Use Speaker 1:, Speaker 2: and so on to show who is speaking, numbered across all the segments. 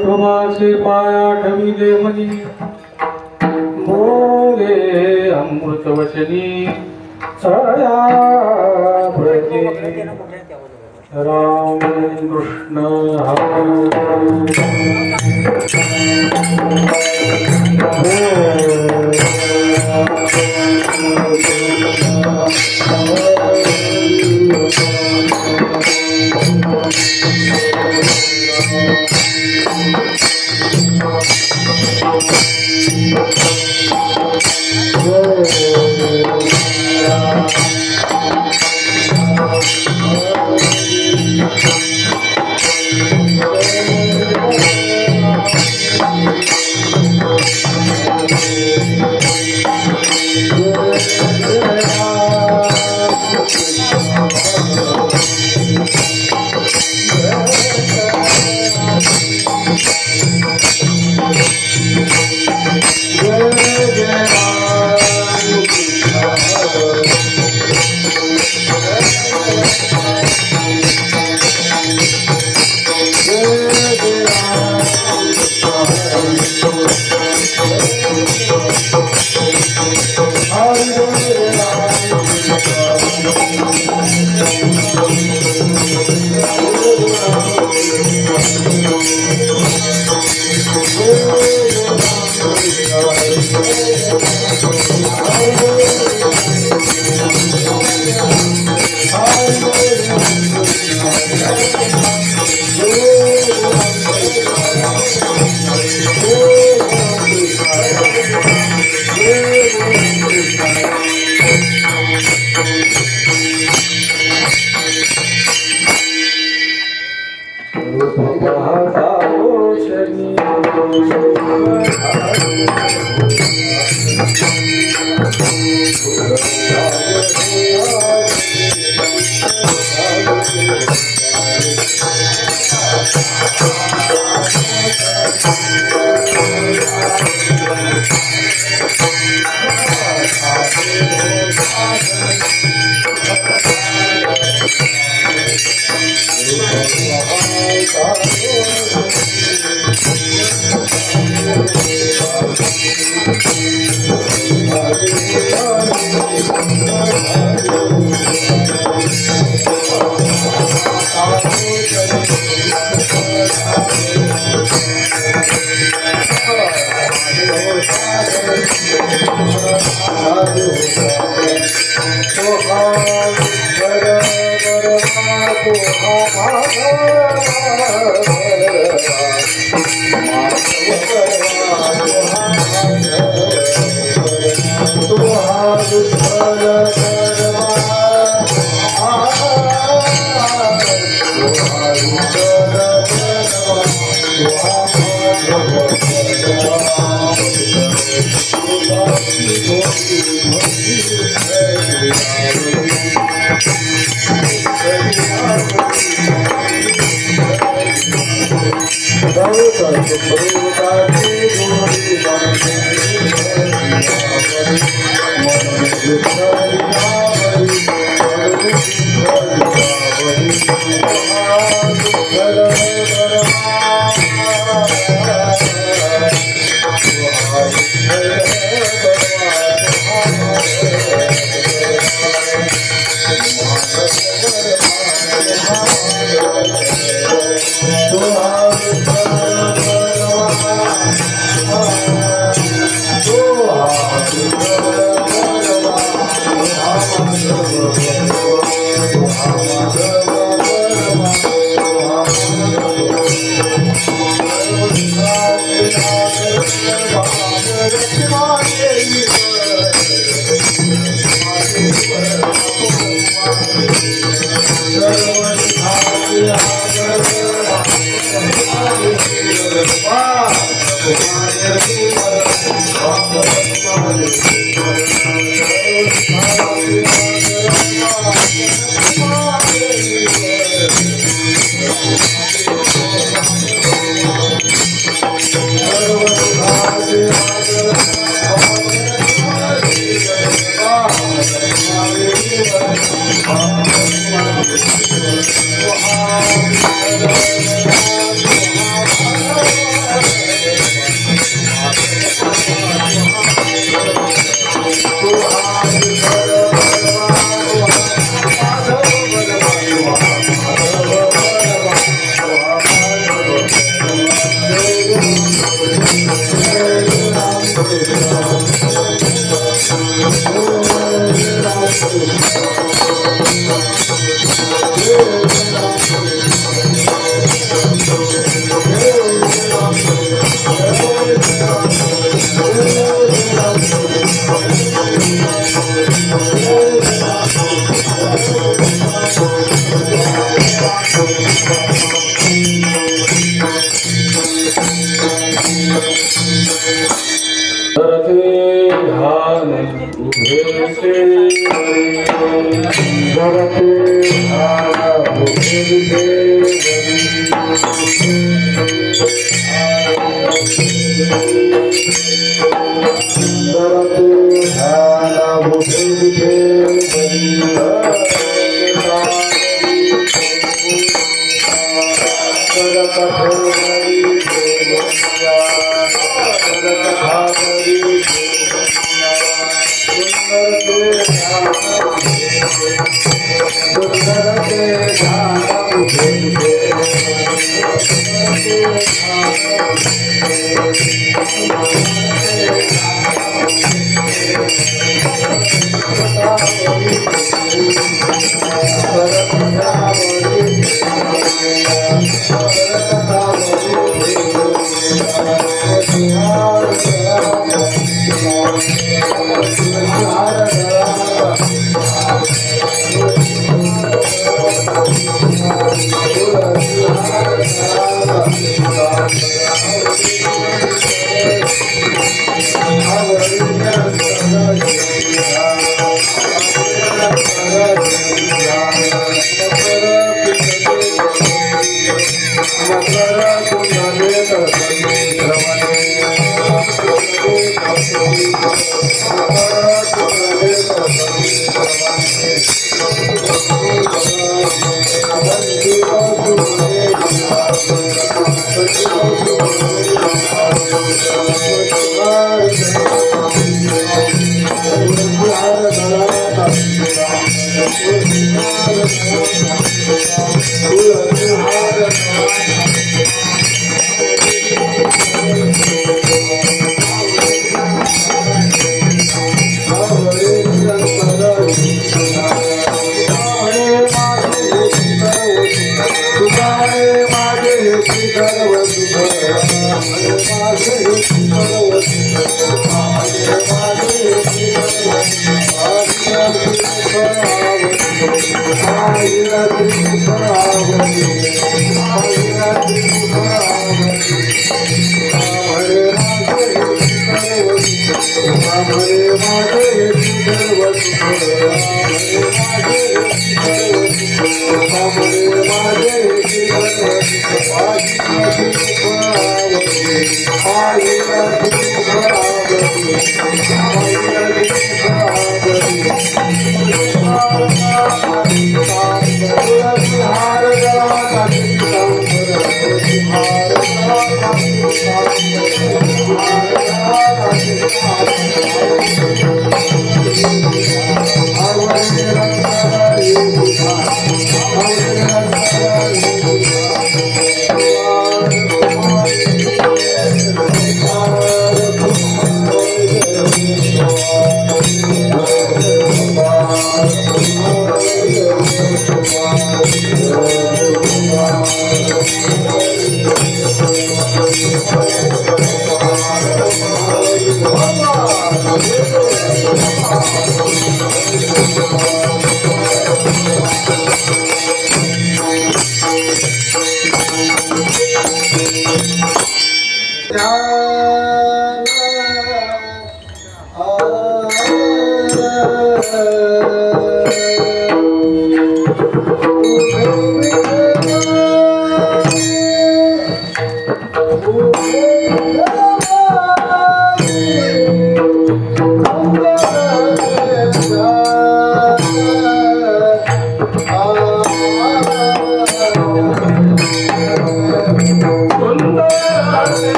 Speaker 1: प्रभासे पाया ठविले मनी बोले अमृत वचनी छाया प्रति राम कृष्ण हरे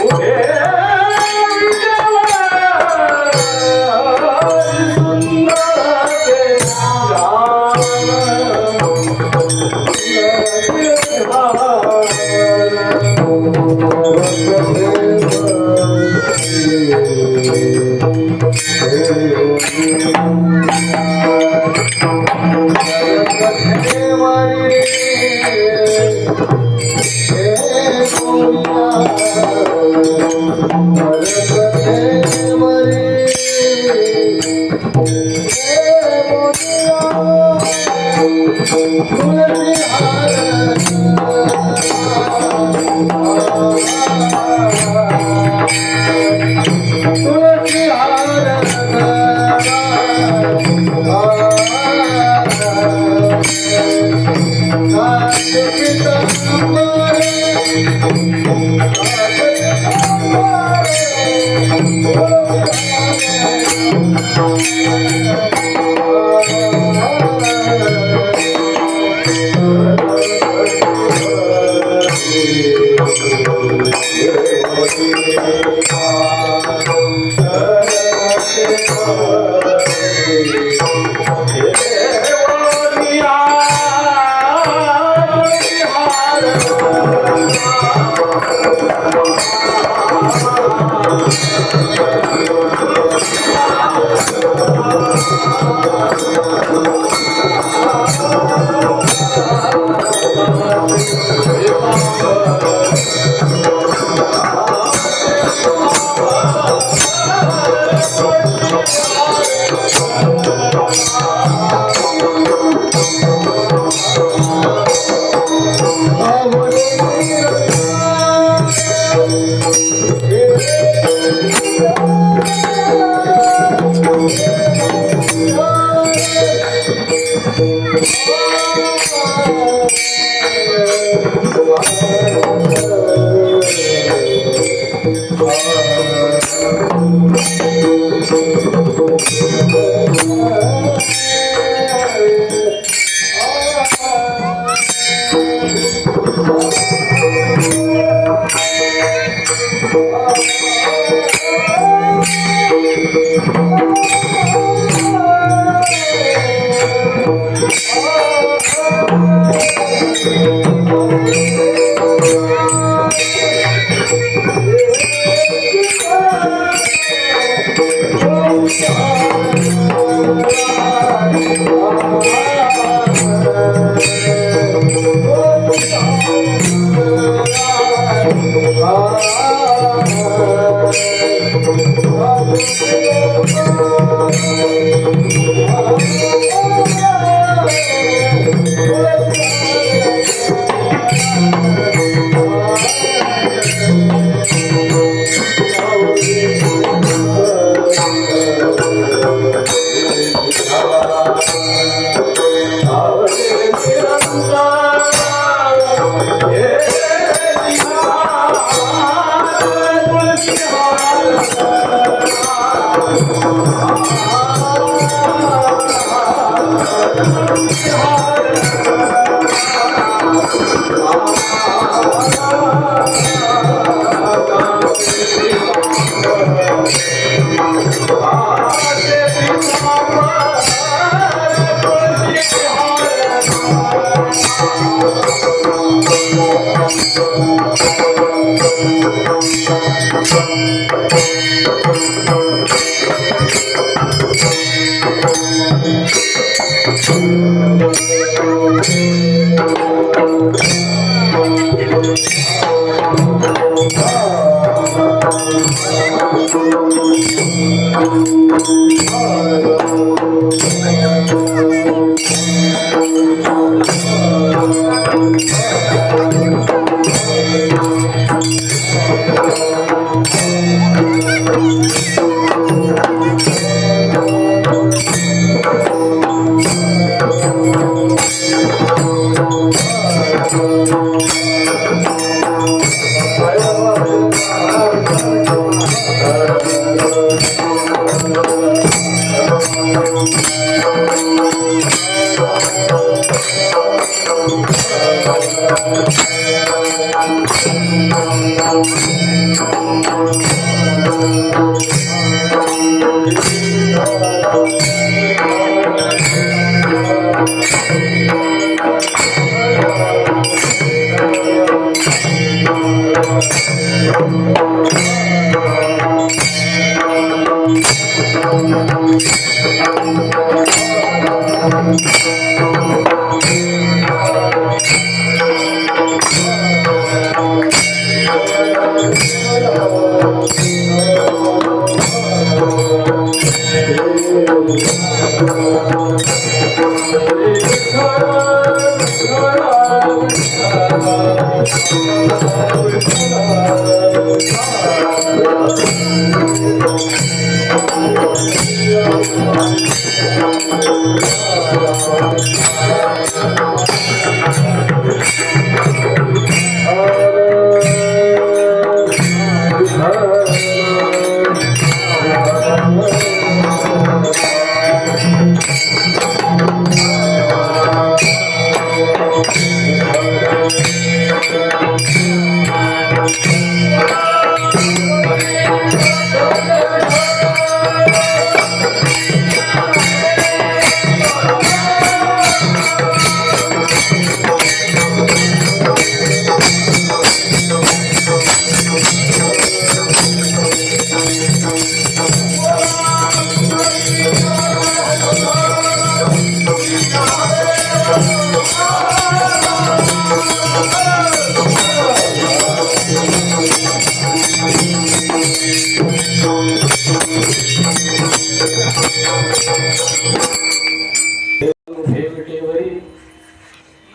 Speaker 1: उभे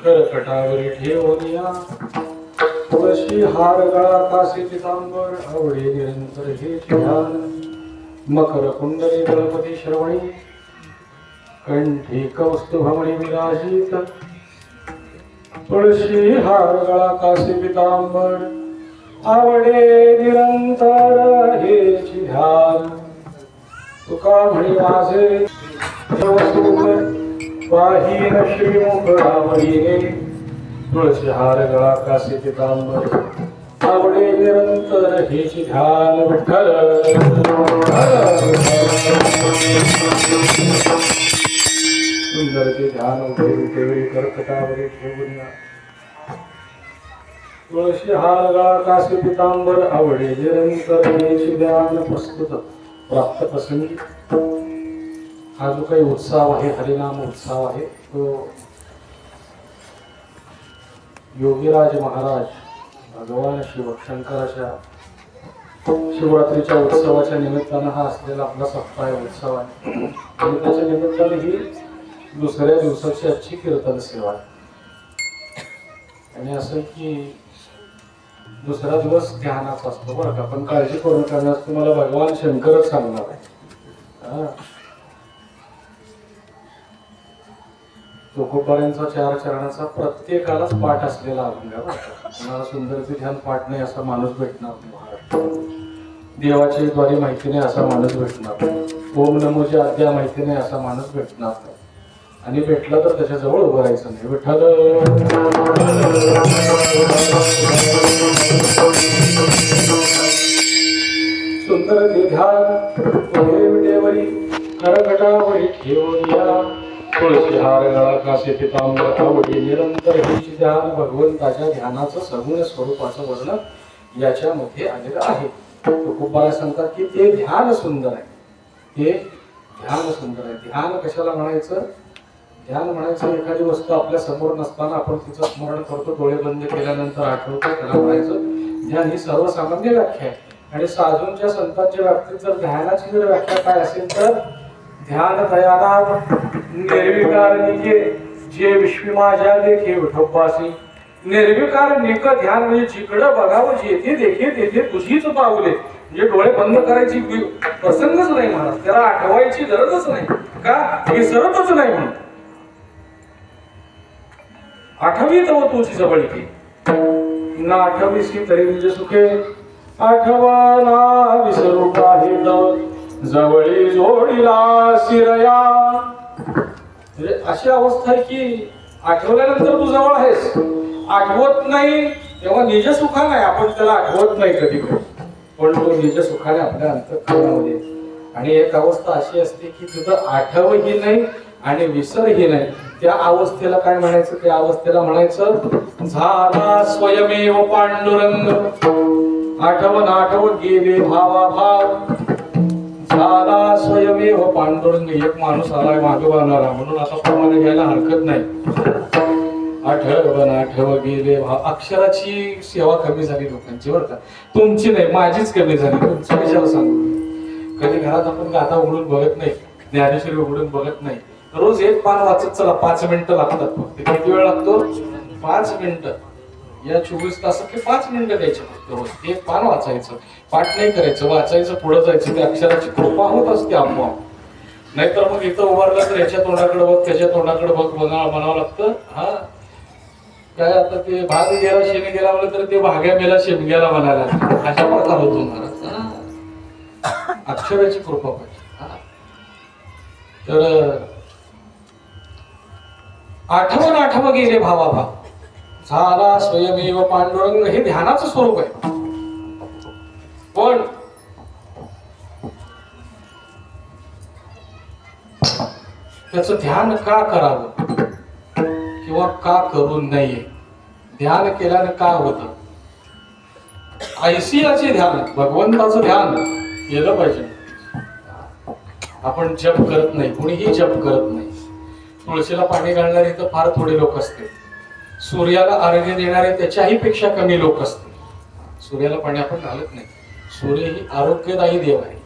Speaker 1: करकटावरी ठेवूनिया तुळशी हार गळा कासे पितांबर आवडे निरंतर हे ध्यान मकर कुंडली गणपती श्रवणी कंठी कौस्तुभमणी विराजित तुळशी हार गळा कासे पितांबर आवडे निरंतर हे ध्यान तुका म्हणे माझे पाहीन श्रीमुख रामळीने तुळशी हार गळा कासे पितांबर आवडे निरंतर हेच ध्यान विठ्ठल सुंदर ते ध्यान उठे करकटावरी ठेवून तुळशी हार गळा कासे पितांबर आवडे निरंतर हेच ध्यान प्रस्तुत प्राप्त प्रसंगी हा जो काही उत्सव आहे हरिनाम उत्सव आहे तो योगीराज महाराज भगवान शिव शंकराच्या शिवरात्रीच्या उत्सवाच्या निमित्तानं हा असलेला आपला सप्ताह उत्सव आहे आणि त्याच्या निमित्ताने ही दुसऱ्या दिवसाची आजची कीर्तन सेवा आहे आणि असं की दुसरा दिवस ध्यानाचा असतो बरं का पण काळजी करून करण्यास तुम्हाला भगवान शंकरच सांगणार आहे तुकोबारांचा 4 चरणाचा प्रत्येकालाच पाठ असलेला अभंग तुम्हाला सुंदरचे ध्यान पाठ नाही असा माणूस भेटणार महाराज देवाची द्वारे माहिती नाही असा माणूस भेटणार ओम नमोची आद्या माहिती नाही असा माणूस भेटणार नाही आणि भेटला तर त्याच्या जवळ उभं राहायचं नाही विठ्ठल सुंदर ते ध्यान विटेवरी करकटावरी ठेवूया तुळशी हार गळा कासे पितांबर आवडी निरंतर हेच ध्यान भगवंताच्या ध्यानाचं सगुण स्वरूपाचं वर्णन याच्यामध्ये आलेलं आहे तुकोबारा सांगतात की ते ध्यान सुंदर आहे ते ध्यान सुंदर आहे ध्यान कशाला म्हणायचं ध्यान म्हणायचं एखादी वस्तू आपल्या समोर नसताना आपण तिचं स्मरण करतो डोळे बंद केल्यानंतर आठवतो त्याला म्हणायचं ध्यान ही सर्वसामान्य व्याख्या आहे आणि साधूंच्या संतांच्या बाबतीत जर ध्यानाची जर व्याख्या काय असेल तर ध्यान तयानाम निर्विकार निके जे विश्वी माझ्या देखे विठोबासी निर्विकार निक ध्यान म्हणजे जिकडं बघावं जेथे देखे तेथे तुझीच पावले म्हणजे डोळे बंद करायची प्रसंगच नाही महाराज त्याला आठवायची गरजच नाही का विसरतच नाही म्हणून आठवी तव तुझी जवळकी ना आठवीसी तरी म्हणजे सुखे आठवा ना विसरू काही तव जवळी जोडीला शिरया म्हणजे अशी अवस्था आहे की आठवल्यानंतर तू जवळ आहेस आठवत नाही तेव्हा निज सुखा नाही आपण त्याला आठवत नाही कधी पण तो निज सुखाने आपल्या अंतःकरणामध्ये आणि एक अवस्था अशी असते की तुझं आठवही नाही आणि विसरही नाही त्या अवस्थेला काय म्हणायचं त्या अवस्थेला म्हणायचं झाला स्वयमेव पांडुरंग आठवण गेले भावा भाव झाला स्वयमेव पांडुरंग एक माणूस आलाय मागे वाहणारा म्हणून आता प्रमाणे घ्यायला हरकत नाही आठव गेले अक्षराची सेवा कमी झाली लोकांची बरं का तुमची नाही माझीच कमी झाली तुमची कशाला सांगू कधी घरात आपण गाथा उघडून बघत नाही ज्ञानेश्वरी उघडून बघत नाही रोज एक पान वाचत चला 5 मिनिटं लागतात फक्त किती वेळ लागतो 5 मिनिटं या 24 तासात ते 5 मिनिटं द्यायचे फक्त रोज. एक पान वाचायचं, पाठ नाही करायचं, वाचायचं, पुढे जायचं. त्या अक्षराची कृपा होत असते आपोआप. नाहीतर मग इथं उभारलं तर याच्या तोंडाकडे बघ, त्याच्या तोंडाकडे बघ म्हणावं लागतं. हा काय आता ते भाग गेला शेणी गेला म्हणलं तर ते भाग्या मेला शेमग्याला म्हणायला अशा प्रकार होतो महाराज. अक्षराची कृपा पाहिजे. तर आठवण गेले भावाभाव झाला स्वयमेव पांडुरंग. हे ध्यानाचं स्वरूप आहे. पण त्याचं ध्यान का करावं किंवा का करू नये, ध्यान केल्याने काय होतं, ऐसियाचे ध्यान, भगवंताचं ध्यान केलं पाहिजे. आपण जप करत नाही, कोणीही जप करत नाही. तुळशीला पाणी घालणारे तर फार थोडे लोक असते. सूर्याला अर्घ्य देणारे त्याच्याही पेक्षा कमी लोक असते. सूर्याला पाणी आपण घालत नाही. सूर्य ही आरोग्यदायी देव आहे,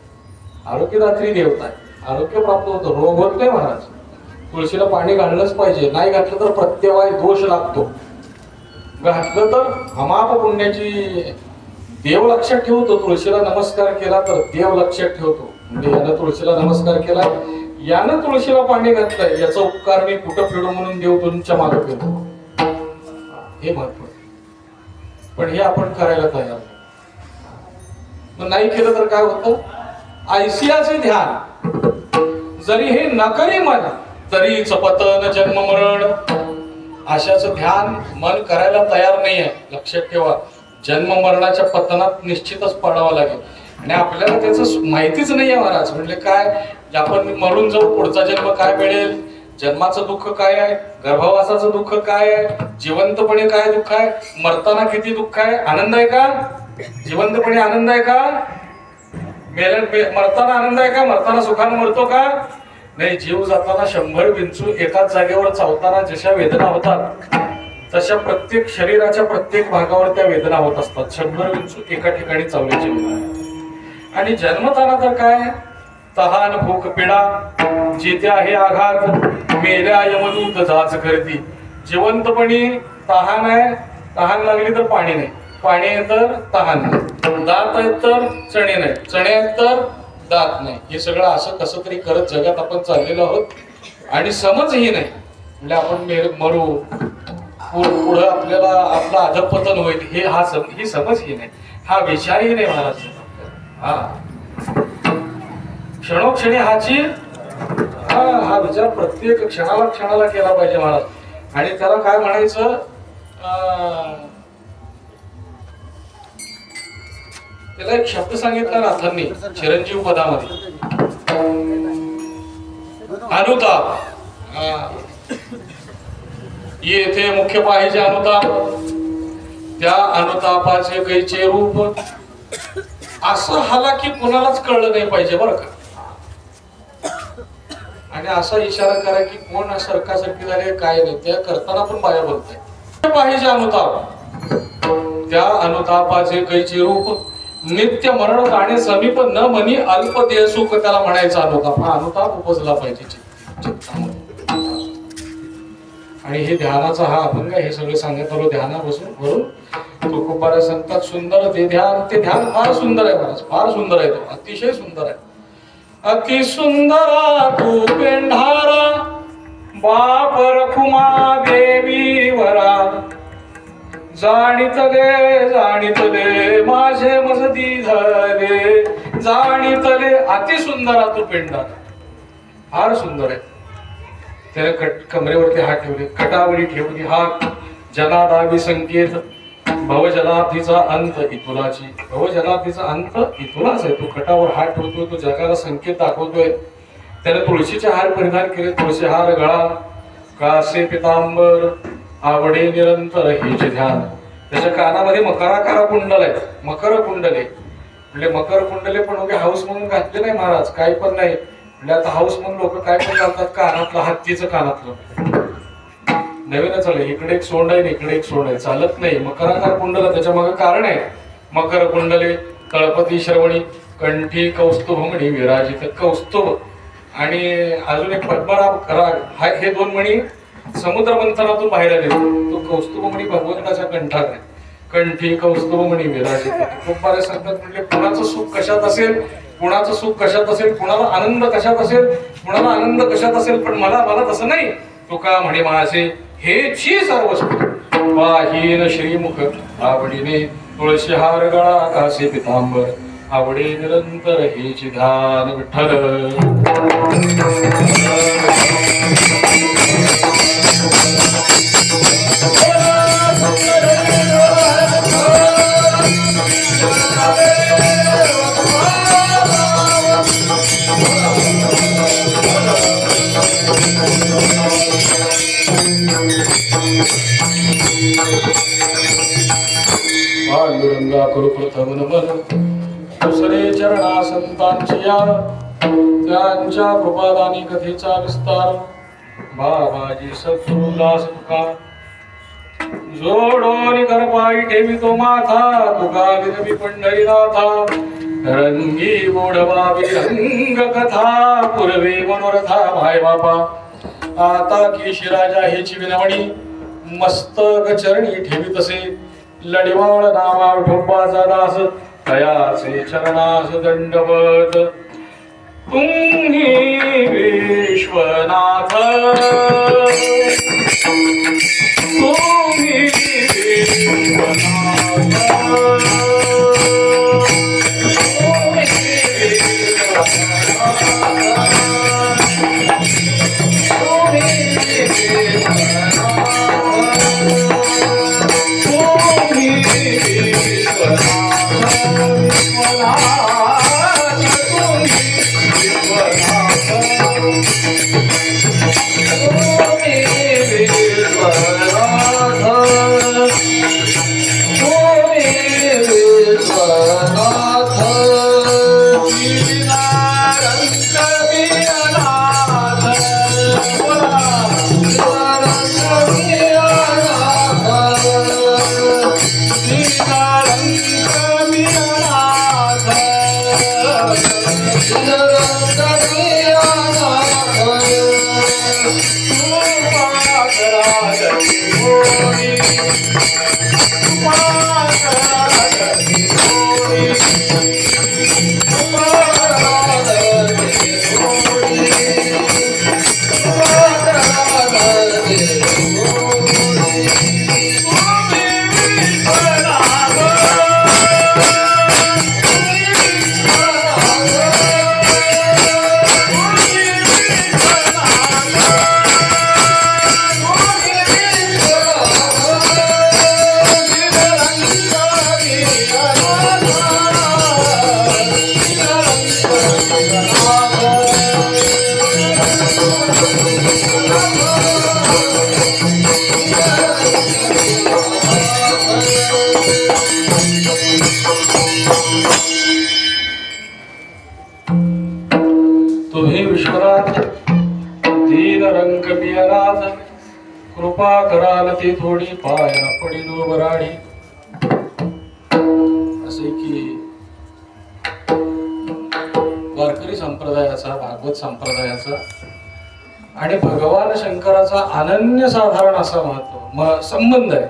Speaker 1: आरोग्यदात्री देवता आहे. आरोग्य प्राप्त होतं, रोग होत नाही महाराज. तुळशीला पाणी घालणंच पाहिजे. नाही घातलं तर प्रत्यवाय दोष लागतो. घातलं तर अमाप पुण्याची देव लक्षात ठेवतो. तुळशीला नमस्कार केला तर देव लक्षात ठेवतो. म्हणजे यानं तुळशीला नमस्कार केला, यानं तुळशीला पाणी घातलंय, याचा उपकार मी कुठं फेडू म्हणून देव तुमच्या मागे केलो. हे महत्व. पण हे आपण करायला तयार नाही. मग नाही केलं तर काय होतं, ऐसियाचे ध्यान जरी हे नकरी मन तरी पतन जन्म मरण अशाच ध्यान मन करायला तयार नाहीये. लक्षात ठेवा, जन्म मरणाच्या पतनात निश्चितच पडावं लागेल. आणि आपल्याला त्याचं माहितीच नाहीये महाराज. म्हणजे काय, आपण मरून जाऊ, पुढचा जन्म काय मिळेल, जन्माचं दुःख काय आहे, गर्भवासाचं दुःख काय आहे, जिवंतपणे काय दुःख आहे, मरताना किती दुःख आहे. आनंद आहे का जिवंतपणे, आनंद आहे का मरताना, आनंद आहे का मरताना सुखानं मरतो का नाही. जीव जाताना 100 विंचू एकाच जागेवर चावताना जशा वेदना होतात तशा प्रत्येक शरीराच्या प्रत्येक भागावर त्या वेदना होत असतात. 100 विंचू एका ठिकाणी चावल्याची वेदना. आणि जन्मताना तर काय, तहान भूक पिडा जिथे आहे आघात मेल्या यमदूत जाच करती. जिवंतपणी तहान आहे, तहान लागली तर पाणी नाही, पाणी आहे तर तहान नाही, दात आहेत तर चणे नाही, चणे आहेत तर दात नाही. हे सगळं असं कसं तरी करत जगात आपण चाललेलो आहोत. आणि समज ही नाही. म्हणजे आपण मरू, पुढं आपल्याला आपलं अधपतन होईल, ही समज ही नाही, हा विचारही नाही महाराज. हा क्षणोक्षणी हा विचार प्रत्येक क्षणाला केला पाहिजे महाराज. आणि त्याला काय म्हणायचं, त्याला एक शब्द सांगितला नाथांनी चिरंजीव पदामध्ये, अनुताप. येथे मुख्य पाहिजे अनुताप. त्या अनुतापाचे कैचे रूप असं हालाकी कुणालाच कळलं नाही पाहिजे बरं का. आणि असा इशारा करा की कोण सरकासारखी झाले काय नाही, त्या करताना पण बाया बोलताय. पाहिजे अनुताप. त्या अनुतापाचे कैचे रूप नित्य मरण जाणे समीप न मनी अल्प देह सुख, त्याला म्हणायचा अनुताप. हा अनुताप उपजला पाहिजे चित्तामध्ये. आणि हे ध्यानाचा हा अभंग, हे सगळं सांगत आलो ध्यानापासून वरून. तुकोबारा सांगतात सुंदर ते ध्यान फार सुंदर आहे महाराज, फार सुंदर आहे. तो अतिशय सुंदर आहे. अति सुंदरा तू पेंढारा बाप रखुमा देवी वरा, जाणीतले माझे मजदी झाले, जाणीतले. अति सुंदरा तू पेंढारा, फार सुंदर आहे. त्याने कमरेवरती हात ठेवले, कटावरी ठेवली हात. जनादावी संकेत भवजलाब्धीचा अंत इतुलाची. भवजलाब्धीचा अंत इतुलाच आहे. तो कटावर हात ठेवतोय, तो जगाला संकेत दाखवतोय. त्याने तुळशीचे हार परिधान केले, तुळशी हार गळा, कासे पितांबर आवडे निरंतर हेचे ध्यान. त्याच्या कानामध्ये मकराकार कुंडल आहे, मकर कुंडले. म्हणजे मकर कुंडले पण उभे हाऊस म्हणून घातले नाही महाराज, काही पण नाही. म्हणजे आता हाऊस म्हणून लोक काय पण घालतात, कानातलं, हत्तीचं कानातलं. नवीनच आलं, इकडे एक सोंड आहे, इकडे एक सोंड आहे, चालत नाही. मकराकार कुंडल, त्याच्या मागे कारण आहे. मकर कुंडले तळपती श्रवणी कंठी कौस्तुभ मणी विराजित. कौस्तुभ आणि अजून एक पद्मनाभ राग, हे 2 मणी समुद्र मंथनातून बाहेर आले तो कौस्तुभमणी भगवंताच्या कंठात आहे. कंठी कौस्तुभमणी विराजित. खूप बरे सांगतात म्हणजे कुणाचं सुख कशात असेल, कुणाचं सुख कशात असेल, कुणाला आनंद कशात असेल, कुणाला आनंद कशात असेल, पण मला तसं नाही. तुका म्हणे माझे हेची सर्व सुख. वाहीन श्रीमुख आवडीने तुळशी हार गळा कासे पितांबर आवडे निरंतर हेची ध्यान विठ्ठल. पांडुरंगा करू प्रथम नमन दुसरे चरणा संतांची या त्यांच्या कृपादानी कथेचा विस्तार. बाबाजी सद्गुरुदास तुका जोडोनी करपाई ठेवितो माथा. तुका विनवी पंढरीनाथा रंगी गोडवावी रंग कथा. पूर्वे मनोरथा भाई बापा आता की शिराजा हेची विनवणी. मस्तक चरणी ठेवीतसे लढिवाळ नामा विठोबाचा दास. तयाचे चरणास दंडवत तुम्ही विश्वनाथ. तुम्ही तुम्ही विश्वनाथ दीन रंग बियनाथ. कृपा कराल ती थोडी पाया पडिलो बराडी. असे की वारकरी संप्रदायाचा भागवत संप्रदायाचा आणि भगवान शंकराचा अनन्यसाधारण असा महत्व संबंध आहे.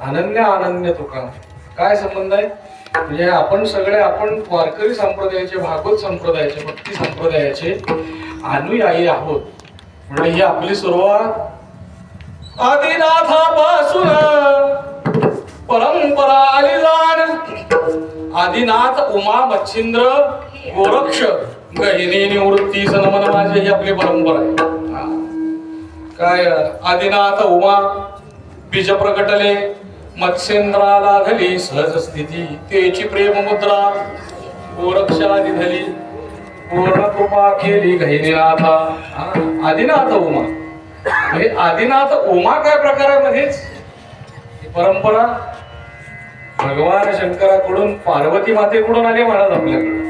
Speaker 1: अनन्य तुका काय संबंध आहे म्हणजे आपण वारकरी संप्रदायाचे भागवत संप्रदायाचे भक्ती संप्रदायाचे अनुयायी आहोत. म्हणजे ही आपली सुरुवात आदिनाथापासून परंपरा आली जाण. आदिनाथ उमा मच्छिंद्र गोरक्ष गहिनी निवृत्ती सनमन माझे ही आपली परंपरा आहे. काय आदिनाथ उमा बीज प्रकटले मत्स्येंद्राला धली सहज स्थिती. तेची प्रेम मुद्रा गोरक्षादी धली पूर्ण कृपा केली गहिनीनाथा. आदिनाथ उमा म्हणजे आदिनाथ उमा काय प्रकारामध्येच परंपरा भगवान शंकराकडून पार्वती मातेकडून आले महाराज आपल्याकडे.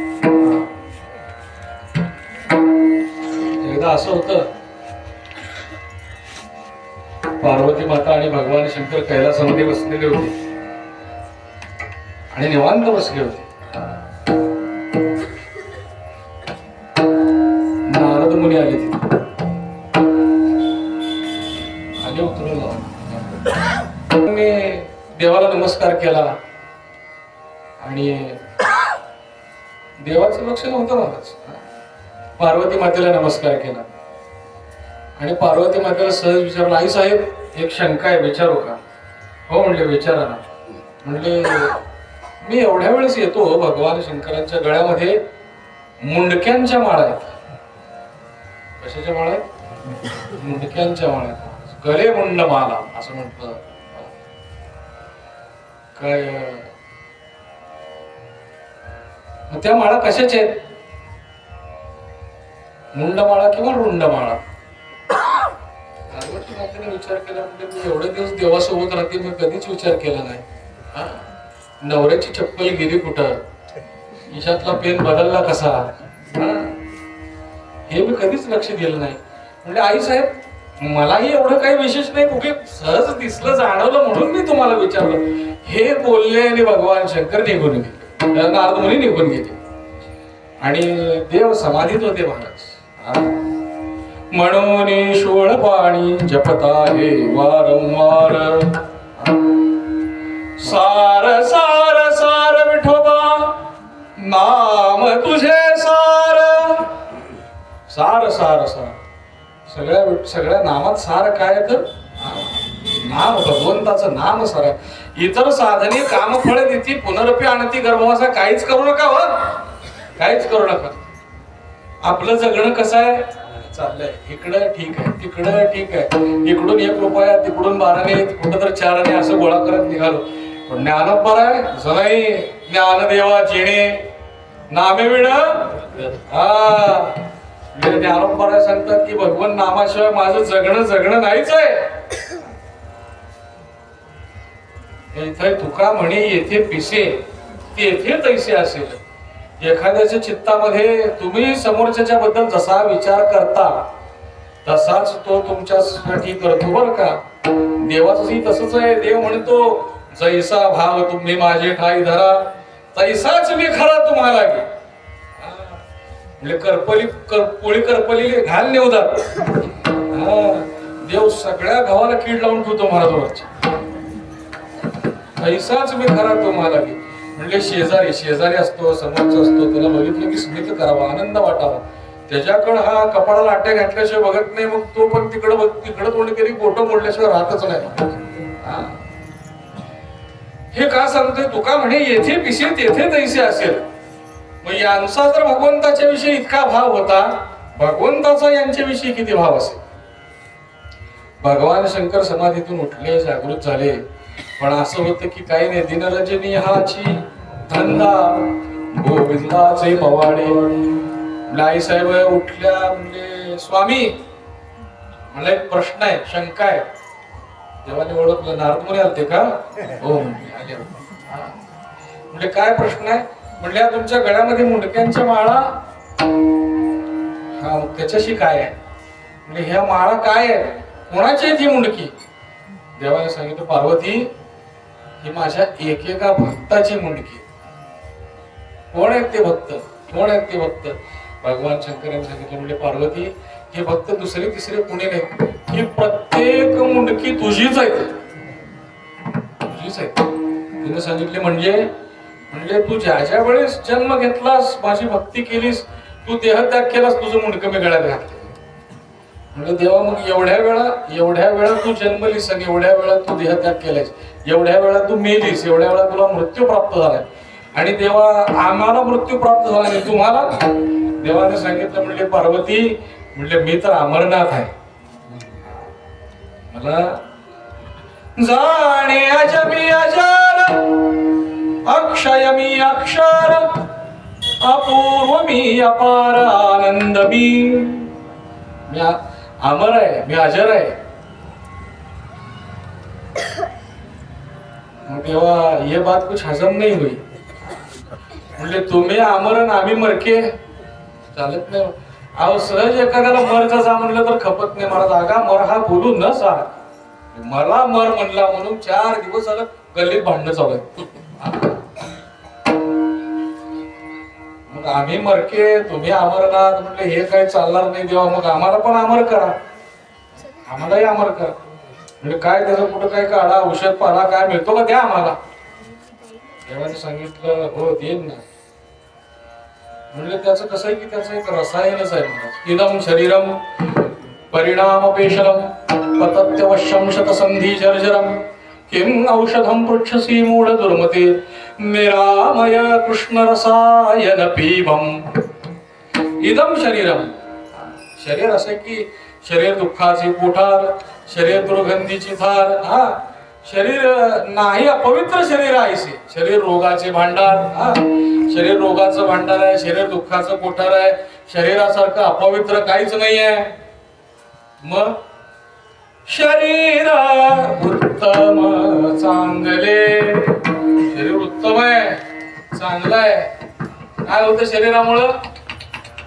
Speaker 1: एकदा असं होतं पार्वती माता आणि भगवान शंकर कैलासामध्ये बसलेले होते आणि निवांत बसले होते. नारद मुनी आले तिथे देवाला नमस्कार केला आणि देवाचं लक्ष नव्हतं महाराज. पार्वती मातेला नमस्कार केला आणि पार्वती मातेला सहज विचारलं, आई साहेब एक शंका आहे, विचारू का? हो म्हणले, विचारा ना. म्हणले, मी एवढ्या वेळेस येतो, भगवान शंकरांच्या गळ्यामध्ये मुंडक्यांच्या माळा आहेत. कशाच्या माळा आहेत? मुंडक्यांच्या माळा आहेत. गले मुंड माला असं म्हटलं. काय मग त्या माळा कशाच्या आहेत? मुंडमाळा किंवा रुंडमाळा? पार्वती मातेने विचार केला, म्हणजे मी एवढे दिवस देवासोबत राहते, मी कधीच विचार केला नाही. नवऱ्याची चप्पल गेली कुठं, खिशातला पेन बदलला कसा, हे मी कधीच लक्ष दिलं नाही. म्हणजे आई साहेब मलाही एवढं काही विशेष नाही, कुठे सहज दिसलं जाणवलं म्हणून मी तुम्हाला विचारलं. हे बोलले आणि भगवान शंकर निघून गेले, नारद मुनी निघून गेले आणि देव समाधीत होते महाराज. म्हणून शोळ पाणी जपता हे वारंवार, सार सार सार विठोबा नाम तुझे सार. सार सार सार सगळ्या नामात सार काय तर नाम, भगवंताचं नाम सार आहे. इतर साधने कामफळ देती, पुनरपी आणती गर्भवासा. काहीच करू नका, हो काहीच करू नका. आपलं जगणं कसं आहे, चाललंय इकडं ठीक आहे, तिकडं ठीक आहे, इकडून 1 रुपया, तिकडून 12 कुठं तर 4 असं गोळा करत निघालो. पण ज्ञानोबर आहे असं नाही. ज्ञानदेवा जेणे नामे विण, ज्ञानोबर सांगतात की भगवान नामाशिवाय माझं जगणं नाहीच आहे. इथे तुका म्हणे येथे पिसे तेथे तैसे असेल. एखाद्याच्या चित्तामध्ये तुम्ही समोरच्याच्या बद्दल जसा विचार करता तसाच तो तुमच्यासाठी करतो बरं का. देवाचंही तसंच आहे. देव म्हणतो जैसा भाव तुम्ही माझे ठाई धरा तैसाच मी खरा तुम्हाला घे. म्हणजे पोळी करपली घाल नेवदात. देव सगळ्या गावाला कीड लावून ठेवतो महाराजांवरची. तैसाच मी खरा तुम्हाला घे. म्हणजे शेजारी असतो, समोरचा असतो, त्याला बघितलं की स्मित करावा, आनंद वाटावा. त्याच्याकडे हा कपाळाला आट्या घातल्याशिवाय बघत नाही, मग तो पण तिकडं तोंड केली फोटो मोडल्याशिवाय राहतच नाही. हे का सांगतोय? तुका म्हणे येथे पिसे तेथे तैसे असेल. मग यांचा जर भगवंताच्या विषयी इतका भाव होता, भगवंताचा यांच्याविषयी किती भाव असेल. भगवान शंकर समाधीतून उठले, जागृत झाले. पण असं होतं की काही नाही, दिनरजनी हाची धंदा गोविंदाचे पवाडे. आई साहेब उठल्या, म्हणजे स्वामी मला एक प्रश्न आहे, शंका आहे. देवाने ओळखलं, नारद मुनी आलते का? हो आले. म्हणजे काय प्रश्न आहे? म्हणल्या तुमच्या गळ्यामध्ये मुंडक्यांच्या माळा, हा मग त्याच्याशी काय आहे? म्हणजे ह्या माळा काय आहे, कोणाची आहे ती मुंडकी? देवाने सांगितलं, पार्वती ही माझ्या एकेका भक्ताची मुंडकी. कोण आहेत ते भक्त? कोण आहेत ते भक्त? भगवान शंकरांनी सांगितलं, म्हणजे पार्वती हे भक्त दुसरे तिसरे कुणी नाही, ही प्रत्येक मुंडकी तुझीच आहे, तुझीच आहे. तिने सांगितले म्हणजे तू ज्या वेळेस जन्म घेतलास, माझी भक्ती केलीस, तू देहत्याग केलास, तुझं मुंडकं मी गळ्यात घातलं. म्हणजे देवा मग एवढ्या वेळा तू जन्मलीस आणि एवढ्या वेळा तू देहत्याग केलास, एवढ्या वेळा तू मेलीस, एवढ्या वेळा तुला मृत्यू प्राप्त झालाय. आणि देवा आम्हाला मृत्यू प्राप्त झाला नाही, तुम्हाला? देवाने सांगितलं, म्हणजे पार्वती म्हणजे मी तर अमरनाथ आहे. मला जाणे अजमी अजर, अक्षय मी अक्षर, अपूर्व मी अपार, आनंद मी अमर आहे, मी अजर आहे. तेव्हा ये बात कुछ हजम नाही हुई. म्हणजे तुम्ही अमर आणि आम्ही मरके चालत नाही. अहो सहज एखाद्याला मरचा जा म्हणलं तर खपत नाही. मला जागा मर हा बोलू न सांग, मला मर म्हणला म्हणून 4 दिवस झालं गल्लीत भांडणं चालू आहे. मग आम्ही मरके, तुम्ही अमरनाथ, म्हणले हे काही चालणार नाही देवा, मग आम्हाला पण अमर करा, आम्हालाही अमर करा. म्हणजे काय त्याचं कुठं काय काढा औषध पाला काय मिळतो का द्या आम्हाला. देवाने सांगितलं हो देईन ना. म्हणजे त्याचं कसं आहे की त्याचं एक रसायनच आहे महाराज. इदम शरीरम परिणामपेशरम पतत्यवश्यम शतसंधी जर्जरम किम औषधम पृच्छसी मूढ दुर्मते निरामय कृष्ण रसायन पीबम. इदम शरीरम, शरीर असं की शरीर दुःखाची कोठार, शरीर दुर्गंधीची थार. हा शरीर नाही अपवित्र शरीर आहे. शरीर रोगाचे भांडार. हा शरीर रोगाचं भांडार आहे, शरीर दुःखाचं कोठार आहे. शरीरासारखं अपवित्र काहीच नाही आहे. मग शरीर उत्तम चांगले, शरीर उत्तम आहे चांगलं आहे. काय होतं शरीरामुळं,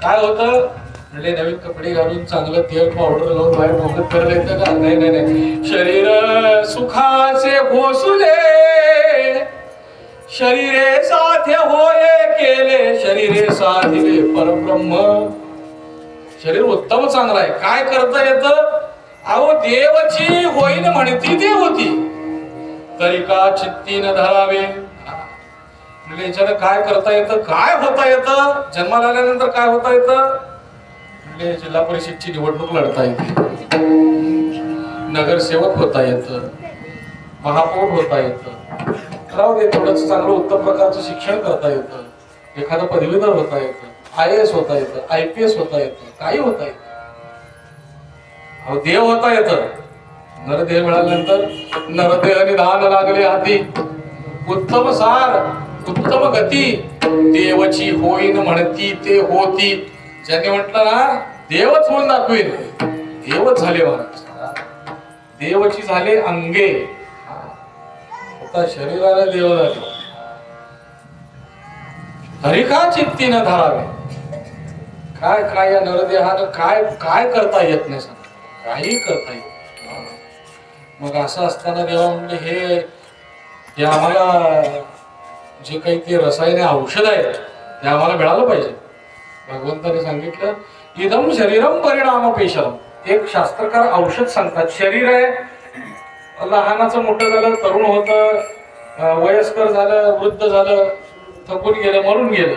Speaker 1: काय होतं म्हणजे नवीन कपडे घालून चांगलं तेल पावडर लावून बाहेर मोकत करायला येतं का. नाही नाही नाही. शरीर सुखाचे भोसुले शरीरे साध्य होय केले, शरीरे साधिले परब्रह्म. शरीर उत्तम चांगलं आहे. काय करता येतं, अहो देवची होईन म्हणती देवती तरी का चित्ती न धरावे. म्हणजे याच्यानं काय करता येतं, काय होता येतं, जन्माला आल्यानंतर काय होता येतं. म्हणजे जिल्हा परिषदची निवडणूक लढता येते, नगरसेवक होता येतं, महापौर होता येतं, राहू दे थोडंसं चांगलं उत्तम प्रकारचं शिक्षण करता येतं, एखादं पदवीधर होता येतं, IAS होता येतं, IPS होता येतं, काही होता येतं. देव होता येतं. नरदेह मिळाल्यानंतर नरदेह निधान लागले हाती, उत्तम सार उत्तम गती देवची होईन म्हणती ते होती. ज्यांनी म्हटलं ना देवच होऊन दाखवेल, देवच झाले महाराज. देवची झाले अंगे, आता शरीराला देव झाले. तरी का चित्ती न धरावे. काय काय या नरदेहानं काय काय करता येत नाही, काही करता येत. मग असं असताना देवा म्हणजे हे आम्हाला जे काही ते रसायने औषध आहे ते आम्हाला मिळालं पाहिजे. भगवंताने सांगितलं इदम शरीरम परिणामपेशरम. एक शास्त्रकार औषध सांगतात. शरीर आहे, लहानाचं मोठं झालं, तरुण होतं, वयस्कर झालं, वृद्ध झालं, थकून गेलं, मरून गेलं.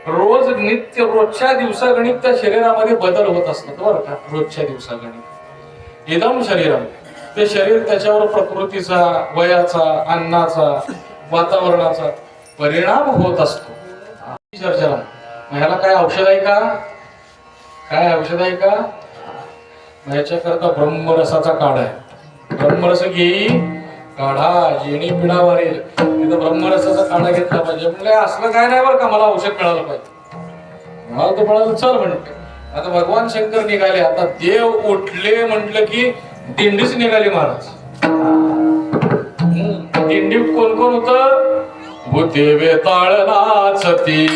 Speaker 1: रोज नित्य रोजच्या दिवसागणित त्या शरीरामध्ये बदल होत असतात बरं का. रोजच्या दिवसागणित इदम शरीरम, ते शरीर त्याच्यावर प्रकृतीचा, वयाचा, अन्नाचा, वातावरणाचा परिणाम होत असतो. जर्जरम. ह्याला काय औषध आहे का, काय औषध आहे का. ह्याच्याकरता ब्रह्मरसाचा काढा आहे. ब्रह्मरस घेई काढा जेणे पिढा वारेल. तिथं ब्रह्मरसाचा काढा घेतला पाहिजे. म्हणजे असलं काय नाही बरं का, मला औषध मिळालं पाहिजे. मला तर मिळालं चल म्हणते. आता भगवान शंकर निघाले, आता देव उठले म्हटलं की दिंडीच निघाली महाराज. दिंडीत कोण कोण होत. भूते वेताळ नाचती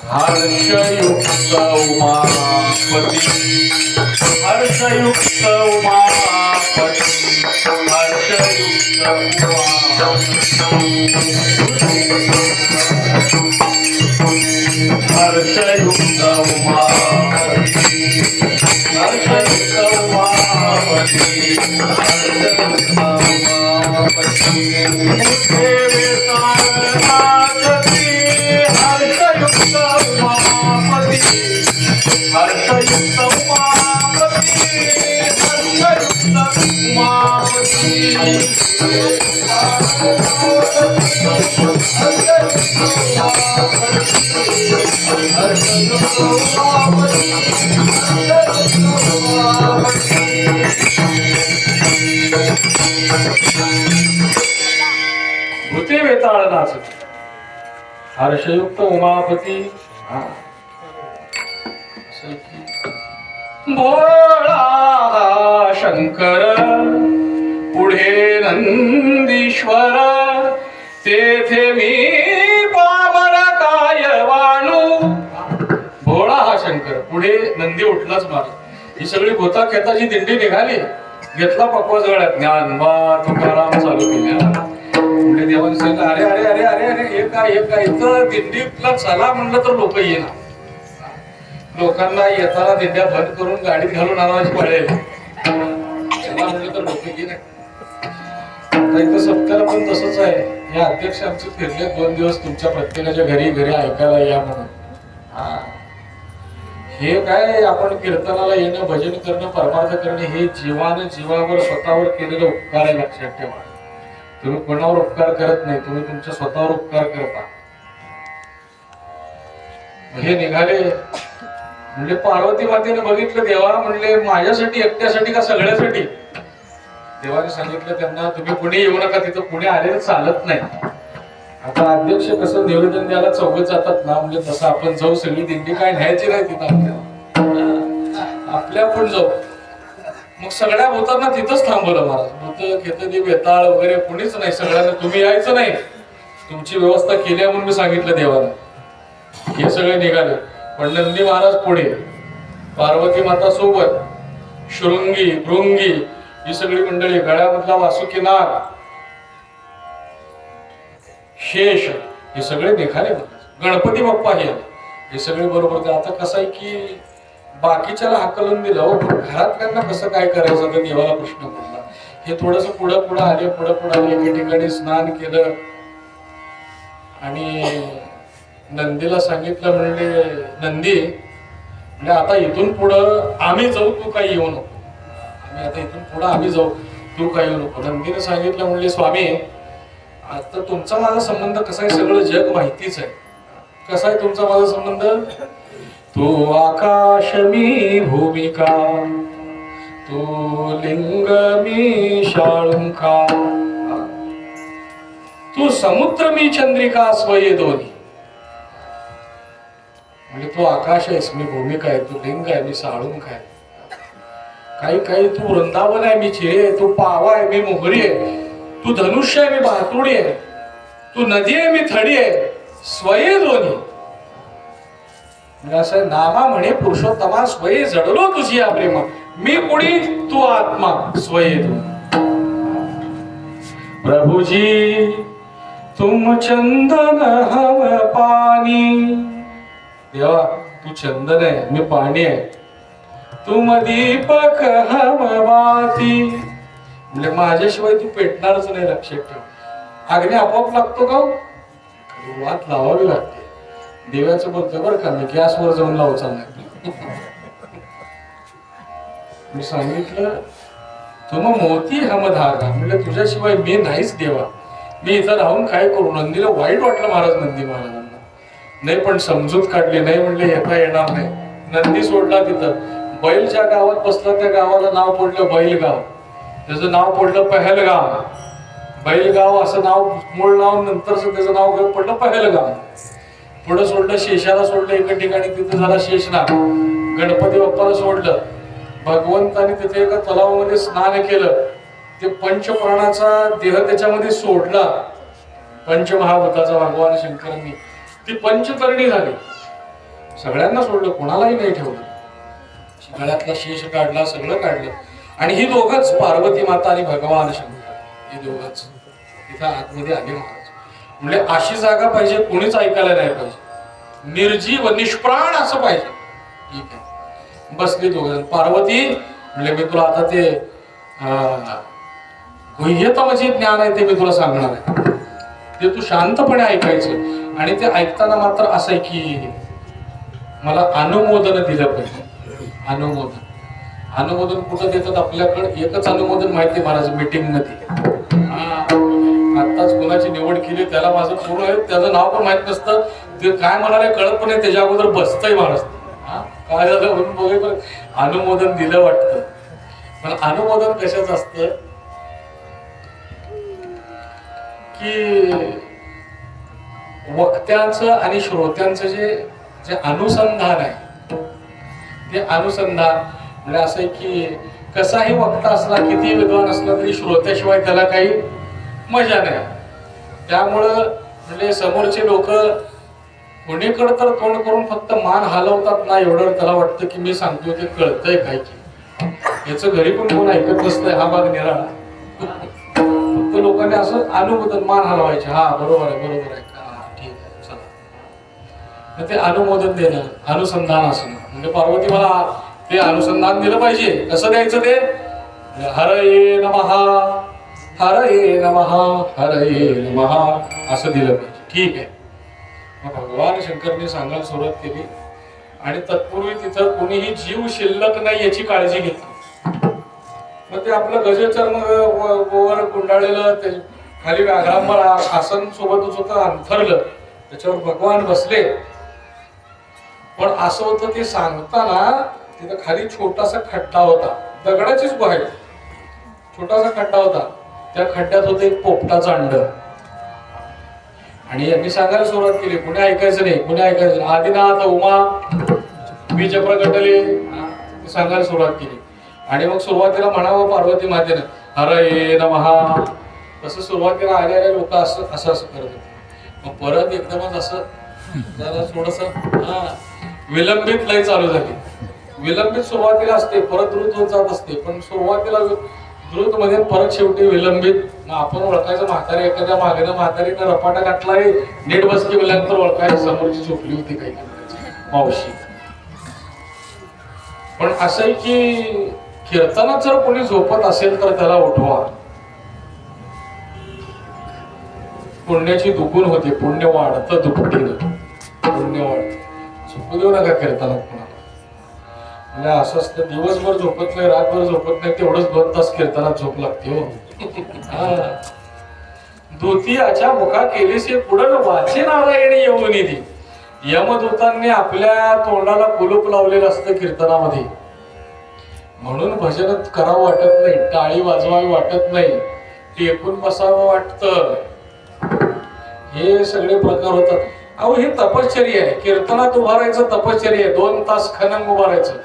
Speaker 1: हर्षयुक्त उमापती, हर्षयुक्त उमापती, हर्षयुक्त हर्षयुक्त उमापती, हर्षयुक्त उमापती, हर्षयुक्त उमापती. भूते वेताळ नाचती हर्षयुक्त उमापती, हर्षयुक्त उमापती, हर्षयुक्त उमापती. भूते वेताळ नाचती हर्षयुक्त उमापती. भोळा शंकर पुढे नंदीश्वर, तेथे मी पामर काय वाणू. भोळा हा शंकर, पुढे नंदी उठलाच मार. ही सगळी गोता खेताची दिंडी निघाली. घेतला पक्वा जवळ्यात ज्ञानबा तुकाराम चालू केल्या. म्हणजे देवाने सांगितलं अरे अरे अरे अरे अरे हे काय इथं दिंडीतला चला म्हणलं तर लोक येणार. लोकांना येताना दिंड्या बंद करून गाडीत घालून आणायची पडेल, म्हणलं तर लोक येणार. नाही तर सप्त्याला पण तसंच आहे. हे अध्यक्ष आमचे फिरले 2 दिवस तुमच्या प्रत्येकाच्या घरी घरी ऐकायला या म्हणून. हा, हे काय आपण कीर्तनाला येणं, भजन करणं, परमार्थ करणं हे जीवानं जीवावर स्वतःवर केलेलं उपकार आहे. लक्षात ठेवा, तुम्ही कोणावर उपकार करत नाही, तुम्ही तुमच्या स्वतःवर उपकार करता. हे निघाले म्हणजे पार्वती मातेने बघितलं, देवा म्हणले माझ्यासाठी एकट्यासाठी का सगळ्यासाठी? देवाने सांगितलं त्यांना, तुम्ही कुणी येऊ नका, तिथं कुणी आलेलं चालत नाही. आता अध्यक्ष कसं निवेदन द्यायला चौघत जातात ना, म्हणजे तसं आपण जाऊ, सगळी दिंडी काय न्यायची नाही तिथं, आपल्या पण जाऊ. मग सगळ्या भूतांना तिथंच थांबवलं महाराज. भूत खेतदी बेताळ वगैरे कुणीच नाही, सगळ्यांना तुम्ही यायचं नाही, तुमची व्यवस्था केली म्हणून मी सांगितलं देवाला. हे सगळे निघाले, पण नंदी महाराज पुढे, पार्वती माता सोबत, शृंगी भृंगी ही सगळी मंडळी, गळ्यामधला वासुकी नाग, शेष हे सगळे निघाले. गणपती बाप्पा हे सगळे बरोबर. आता कसं आहे की बाकीच्याला हाकलून दिलं, घरातल्यांना कसं काय करायचं, तर देवाला प्रश्न पडला. हे थोडस पुढं पुढं आले, एके ठिकाणी स्नान केलं आणि नंदीला सांगितलं, म्हणले नंदी म्हणजे आता इथून पुढं आम्ही जाऊ, तू काही येऊ नको. आता इथून पुढं आम्ही जाऊ, तू काही येऊ नको. नंदीने सांगितलं, म्हणले स्वामी आता तुमचा माझा संबंध कसा आहे सगळं जग माहितीच आहे. कसा आहे तुमचा माझा संबंध? तू आकाश मी भूमिका, तू लिंग मी शाळुंका, तू समुद्र मी चंद्रिका स्वये दोन्ही. म्हणजे तू आकाश आहेस, मी भूमिका आहे, तू लिंग आहे, मी साळुंक आहे. काही काही तू वृंदावन आहे, मी चिरे आहे, तू पावा आहे, मी मोहरी आहे, तू धनुष्य आहे, मी भातुडी आहे, तू नदी आहे, मी थडी आहे, स्वये दोन्ही. असं नामा म्हणे पुरुषोत्तमा, स्वये जडलो तुझी या प्रेमा, मी कुणी तू आत्मा, स्वये दोन्ही. प्रभुजी तुम चंदन हम पानी, देवा तू चंदन आहे, मी पाणी आहे, तुम दीपक हम बाती. म्हणजे माझ्याशिवाय तू पेटणारच नाही. लक्षात ठेव, अग्नी आपोआप लागतो का? वात लावावी लागते. दिव्याचं बोलतोय बरं का, मी गॅसवर जाऊन लावचा नाही. मी सांगितलं तुम मोती हम धागा, म्हणजे तुझ्याशिवाय मी नाहीच देवा, मी इथं राहून काय करू. नंदीला वाईट वाटलं महाराज, नंदी महाराजांना. नाही पण समजूत काढली, नाही म्हणले येता येणार नाही. नंदी सोडला तिथं, बैल ज्या गावात बसला त्या गावाला नाव पडलं बैलगाव, त्याचं नाव पडलं पहलगाव. बैलगाव असं नाव, मूळ नाव, नंतरच त्याचं नाव पडलं पहलगाव. पुढे सोडलं, शेषाला सोडलं एका ठिकाणी, तिथं झाला शेषनाग. गणपती बाप्पाला सोडलं, भगवंताने तिथे एका तलावामध्ये स्नान केलं, ते पंचप्राणाचा देह त्याच्यामध्ये सोडला, पंचमहाभूताचा भगवान शंकरांनी. ती पंचतरणी झाली, सगळ्यांना सोडलं, कोणालाही नाही ठेवलं. गळ्यातला शेष काढला, सगळं काढलं. आणि ही दोघच, पार्वती माता आणि भगवान शंकर, ही दोघच तिथं आतमध्ये आले महाराज. म्हणजे अशी जागा पाहिजे, कोणीच ऐकायला नाही पाहिजे, निर्जीव निष्प्राण असं पाहिजे. ठीक आहे, बसली दोघं. पार्वती म्हणजे मी तुला आता ते गुह्यतम जे ज्ञान आहे ते मी तुला सांगणार आहे, ते तू शांतपणे ऐकायचं. आणि ते ऐकताना मात्र असं आहे की मला अनुमोदन दिलं पाहिजे. अनुमोदन कुठं देतात आपल्याकडे? एकच अनुमोदन माहिती महाराज, मीटिंग मध्ये. आताच कोणाची निवड केली त्याला माझं पूर्ण आहे, त्याचं नाव पण माहित नसतं, ते काय म्हणाले कळत पण नाही, त्याच्या अगोदर बसतंय महाराज. काय झालं म्हणून बघेपर्यंत अनुमोदन दिलं वाटतं. पण अनुमोदन कशाच असतं की वक्त्यांचं आणि श्रोत्यांचं जे अनुसंधान आहे, ते अनुसंधान म्हणजे असं आहे की कसाही वक्ता असला, किती विद्वान असला तरी श्रोत्याशिवाय त्याला काही मजा नाही. त्यामुळं म्हणजे समोरचे लोक कोणीकडे तर तोंड करून फक्त मान हलवतात ना, एवढं त्याला वाटतं की मी सांगतोय ते कळतंय काय की, याचं घरी पण कोण ऐकत नसतंय, हा भाग निराळा. फक्त लोकांनी असं अनुमोदन, मान हलवायचे, हा बरोबर आहे, बरोबर आहे, ठीक आहे, चला. ते अनुमोदन देणं, अनुसंधान असणं. म्हणजे पार्वती मला ते अनुसंधान दिलं पाहिजे. कसं द्यायचं ते? हरये नमः, हरये नमः हरये नमः असं दिलं पाहिजे. ठीक आहे. मग भगवान शंकरने सांगायला सुरुवात केली आणि तत्पूर्वी तिथं कुणीही जीव शिल्लक नाही याची काळजी घेतली. मग ते आपलं गजचर्म वर गुंडाळलेलं ते खाली व्याघ्रांबर आसन सोबतच होतं, अंथरलं, त्याच्यावर भगवान बसले. पण असं होतं ते सांगताना तिथं खाली छोटासा खड्डा होता, दगडाचीच गुहा आहे, छोटासा खड्डा होता. त्या खड्ड्यात होतं एक पोपटाचं अंड. आणि यांनी सांगायला सुरुवात केली, कुणी ऐकायचं नाही, कुणी ऐकायचं नाही. आदिनाथ उमा बीज प्रकटले सांगायला सुरुवात केली. आणि मग सुरुवातीला म्हणावं पार्वती मातेनं हरये नमः. तसं सुरुवातीला आलेले लोक असं असं असं करत होते. मग परत एकदमच असं जरा थोडस विलंबित लय चालू झाली. विलंबित सुरुवातीला असते, परत द्रुत होत जात असते, पण सुरुवातीला द्रुत मध्ये परत शेवटी विलंबित. मग आपण ओळखायचं म्हातारी एखाद्या मागेनं म्हातारीनं रपाटा घातलाय नीट बसकी बोलल्यानंतर ओळखायचं समोरची झोपली होती काही मावशी. पण असं आहे की कीर्तनात जर कोणी झोपत असेल तर त्याला उठवा. पुण्याची दुगुण होते, पुण्य वाढतं दुपटीनं, पुण्य वाढतं. झोपू देऊ नका कीर्तनात कोणाला. म्हणजे असं असतं दिवसभर झोपत नाही, रातभर झोपत नाही, तेवढंच 2 तास कीर्तनात झोप लागते हो. द्वितीयाच्या मुखा केलीसे पुढं वाचे नारायणी येऊन दी. यमदूतांनी आपल्या तोंडाला कुलूप लावलेलं असतं कीर्तनामध्ये, म्हणून भजन करावं वाटत नाही, टाळी वाजवावी वाटत नाही, टेकून बसावं वाटतं. हे सगळे प्रकार होतात. अहो ही तपश्चर्या आहे. कीर्तनात उभारायचं तपश्चर्या आहे. 2 तास खनंग उभारायचं.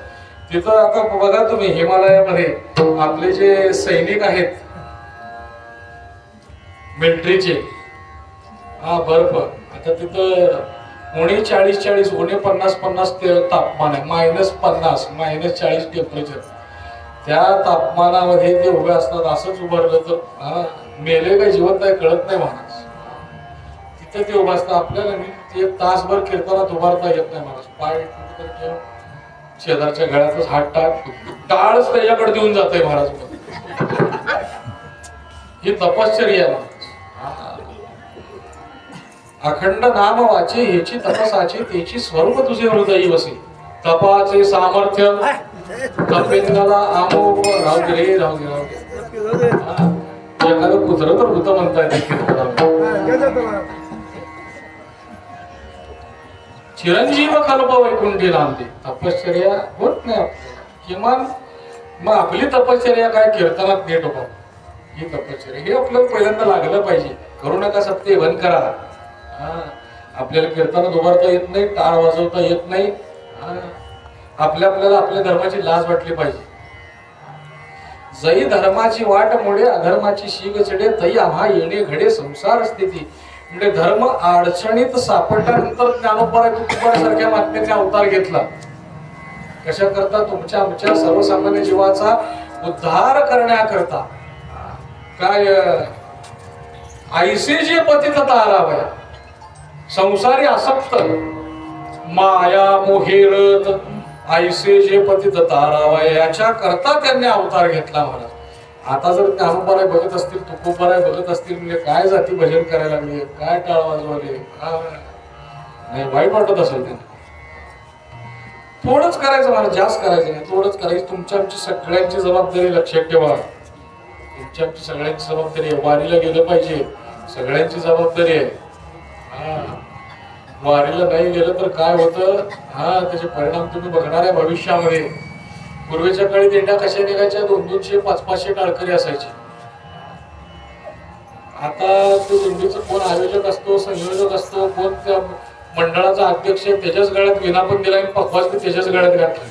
Speaker 1: तिथं आता बघा तुम्ही हिमालयामध्ये आपले जे सैनिक आहेत मिलिटरीचे, बर्फ, आता तिथं उणे 40 उणे 50 तापमान आहे, -50 -40 टेम्परेचर. त्या तापमानामध्ये ते उभे असतात. असंच उभारलं तर मेले काय जिवंत आहे कळत नाही माणूस. तिथे ते उभं असतं. आपल्याला ते तासभर कीर्तनात उभारता येत नाही माणूस. पाय ठेवून शेजारच्या गळ्यातच हात टाक, टाळच त्याच्याकडे देऊन जाते महाराज. ही तपश्चर्या आहे. अखंड नाम वाचे ह्याची तपसाची, त्याची स्वरूप तुझे हृदयी वसे. तपाचे सामर्थ्य तपेंद्राला आमोप राहू दे रे, राहू दे. एखादं कुत्र तर होतं म्हणता येते. चिरंजीव कल्प वैकुंठी लांबते. तपश्चर्या होत नाही किमान. मग आपली तपश्चर्या काय कीर्तनात नीट होतो. ही तपश्चर्या हे आपल्याला पहिल्यांदा लागलं पाहिजे. करू नका सत्य बंद करा. आपल्याला कीर्तनात उभारता येत नाही, टाळ वाजवता येत नाही. आपल्याला आपल्या धर्माची लाज वाटली पाहिजे. जई धर्माची वाट मोडे अधर्माची शीग चढे, तई आम्हा येणे घडे संसार स्थिती. म्हणजे धर्म अडचणीत सापडल्यानंतर ज्ञानोबासारख्या महात्म्याने अवतार घेतला. कशा करता? तुमच्या आमच्या सर्वसामान्य जीवाचा उद्धार करण्याकरता. काय आईसे जे पतित तारावया संसारी आसक्त माया मोहेरत, आईसे जे पतित तारावया याच्या करता त्यांनी अवतार घेतला महाराज. आता जर ज्ञानोबाराय बघत असतील, तुकोबाराय बघत असतील, म्हणजे काय जाती भजन करायला लागले, काय टाळ वाजवले, नाही वाईट वाटत असेल त्यांना. थोडंच करायचं मला, जास्त करायचं नाही, थोडंच करायचं. तुमच्या आमची सगळ्यांची जबाबदारी लक्षात ठेवा. तुमच्या आमची सगळ्यांची जबाबदारी आहे. वारीला गेलं पाहिजे, सगळ्यांची जबाबदारी आहे. वारीला नाही गेलं तर काय होतं, त्याचे परिणाम तुम्ही बघणार आहे भविष्यामध्ये. पूर्वीच्या काळी दिंड्या कशा निघायच्या, 200-200 500-500 टाळकरी असायचे. आता ते दिंडीचं कोण आयोजक असतो, संयोजक असतो, कोण त्या मंडळाचा अध्यक्ष, त्याच्याच गळ्यात विना पण दिला आणि पखवाज त्याच्याच गळ्यात घातला.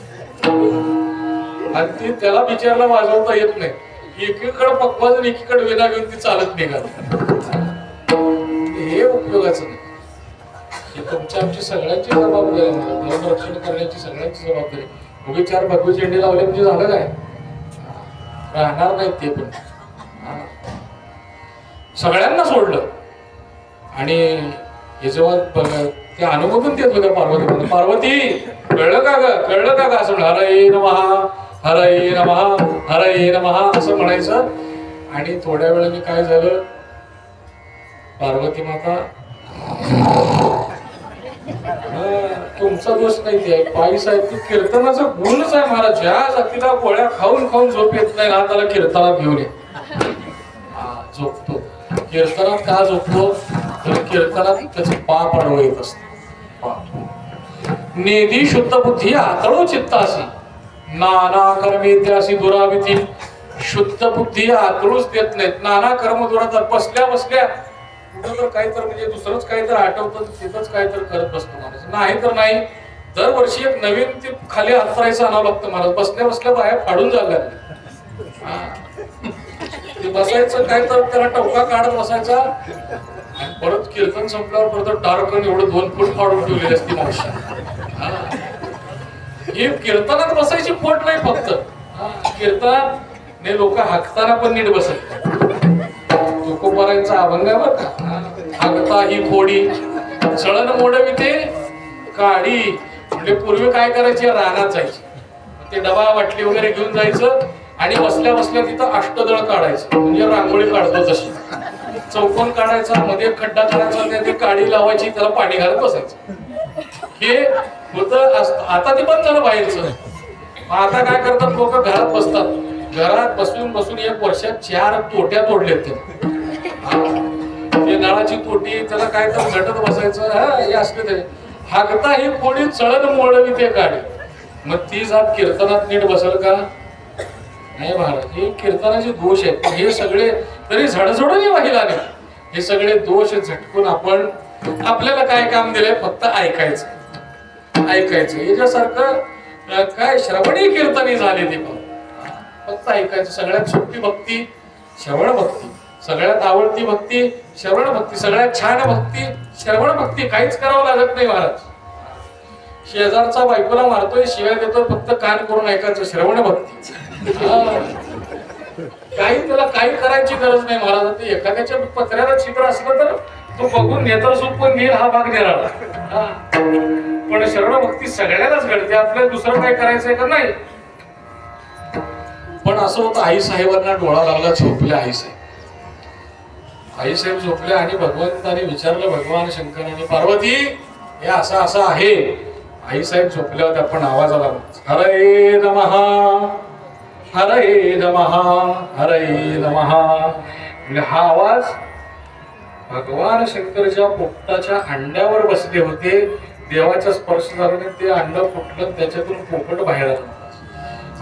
Speaker 1: आणि ती त्याला बिचारला वाजवता येत नाही. एकीकडे पखवाज आणि एकीकडे विना घेऊन ती चालत निघाली. हे उपयोगाचं नाही. हे तुमच्या आमची सगळ्यांची जबाबदारी, धर्मरक्षण करण्याची सगळ्यांची जबाबदारी. उगी 4 भगवी झेंडे लावले म्हणजे झालं काय? राहणार नाहीत ते पण. सगळ्यांना सोडलं. आणि हे जेव्हा ते अनुमोदन देत होत्या पार्वती, पार्वती कळलं का ग, कळलं का ग, असं हरये नमः हरये नमः हरये नमः असं म्हणायचं. आणि थोड्या वेळाने काय झालं, पार्वती माता तुमचा दोष नाही ते पायी साहेब, तू कीर्तनाचा गुणच आहे महाराज. ज्या जातीला गोळ्या खाऊन खाऊन झोप येत नाही ना त्याला कीर्तनात घेऊन ये. झोपतो कीर्तनात का झोपतो तर कीर्तनात त्याचं पाप अडवं येत असत. नेदी शुद्ध बुद्धी आतळो चित्तासी नाना कर्मे त्यासी दुराविती. शुद्ध बुद्धी आतळूच देत नाहीत, नाना कर्म दुरातात. बसल्या बसल्या कुठं तर काही तर म्हणजे दुसरंच काही तर आठवतं तिथंच काही तर करत बसतो माणूस. नाही तर नाही, दरवर्षी एक नवीन ते खाली हातरायचं आणावं लागतं महाराज. बसल्या बसल्या बाहेर फाडून झाल्या ते बसायचं काय तर त्याला टवका काढत बसायचा आणि परत कीर्तन संपल्यावर परत टारकन एवढं 2 फूट फाडून ठेवलेली असते मावशी. ही कीर्तनात बसायची पोट नाही फक्त, कीर्तनात ने लोक हाकताना पण नीट बसत. तुकोबारांचा अभंग आहे बरं का, हाकता ही फोडी चळण मोडवी ते काढी. म्हणजे पूर्वी काय करायचे, रानात जायचे, ते डबा वाटली वगैरे घेऊन जायचं आणि बसल्या बसल्या तिथं अष्टदळ काढायचं. म्हणजे रांगोळी काढतो तशी चौकोन काढायचा, मध्ये खड्डा करायचा, ते काडी लावायची, त्याला पाणी घालत बसायचं. हे होतं. आता ते बंद झालं बाहेरचं. आता काय करतात लोक, घरात बसतात. घरात बसून बसून 1 वर्षात 4 तोट्या तोडलेत. ते नळाची तोटी, त्याला काय तर झटत बसायचं. हे असले ते हागता ही कोणी चळण मोडवी ते काढी. मग ती जात कीर्तनात नीट बसल का नाही महाराज. हे कीर्तनाचे दोष आहेत. हे सगळे तरी झडझडून वाहिला नाही. हे सगळे दोष झटकून आपण आपल्याला काय काम दिलंय, फक्त ऐकायचं ऐकायचं. याच्यासारखं काय श्रवणी कीर्तनी झाले ते फक्त ऐकायचं. सगळ्यात सोपी भक्ती श्रवण भक्ती, सगळ्यात आवडती भक्ती श्रवण भक्ती, सगळ्यात छान भक्ती श्रवण भक्ती. काहीच करावं लागत नाही महाराज. शेजारचा बायकोला मारतोय, शिवाय देतोय, फक्त कान करून ऐकायचं. श्रवण भक्ती. काही त्याला काही करायची गरज नाही महाराज. ते एखाद्याच्या पत्र्याला छिद्र असलं तर तो बघून नेतर सुख पण घेईल, हा भाग निराळा. पण श्रवण भक्ती सगळ्यालाच घडते. आपल्याला दुसरं काय करायचंय का नाही. पण असं होतं, आई साहेबांना डोळा लागला, झोपले आईसाहेब. आईसाहेब झोपले आणि भगवंताने विचारलं, भगवान शंकराने, पार्वती हे असं असं आहे. आईसाहेब झोपल्या होत्या पण आवाज आला, हरे नमः हरे नमः हरे नमः. म्हणजे हा आवाज भगवान शंकरच्या पोपटाच्या अंड्यावर बसले होते. देवाचा स्पर्श झाल्याने ते अंड फुटलं, त्याच्यातून पोपट बाहेर आलं.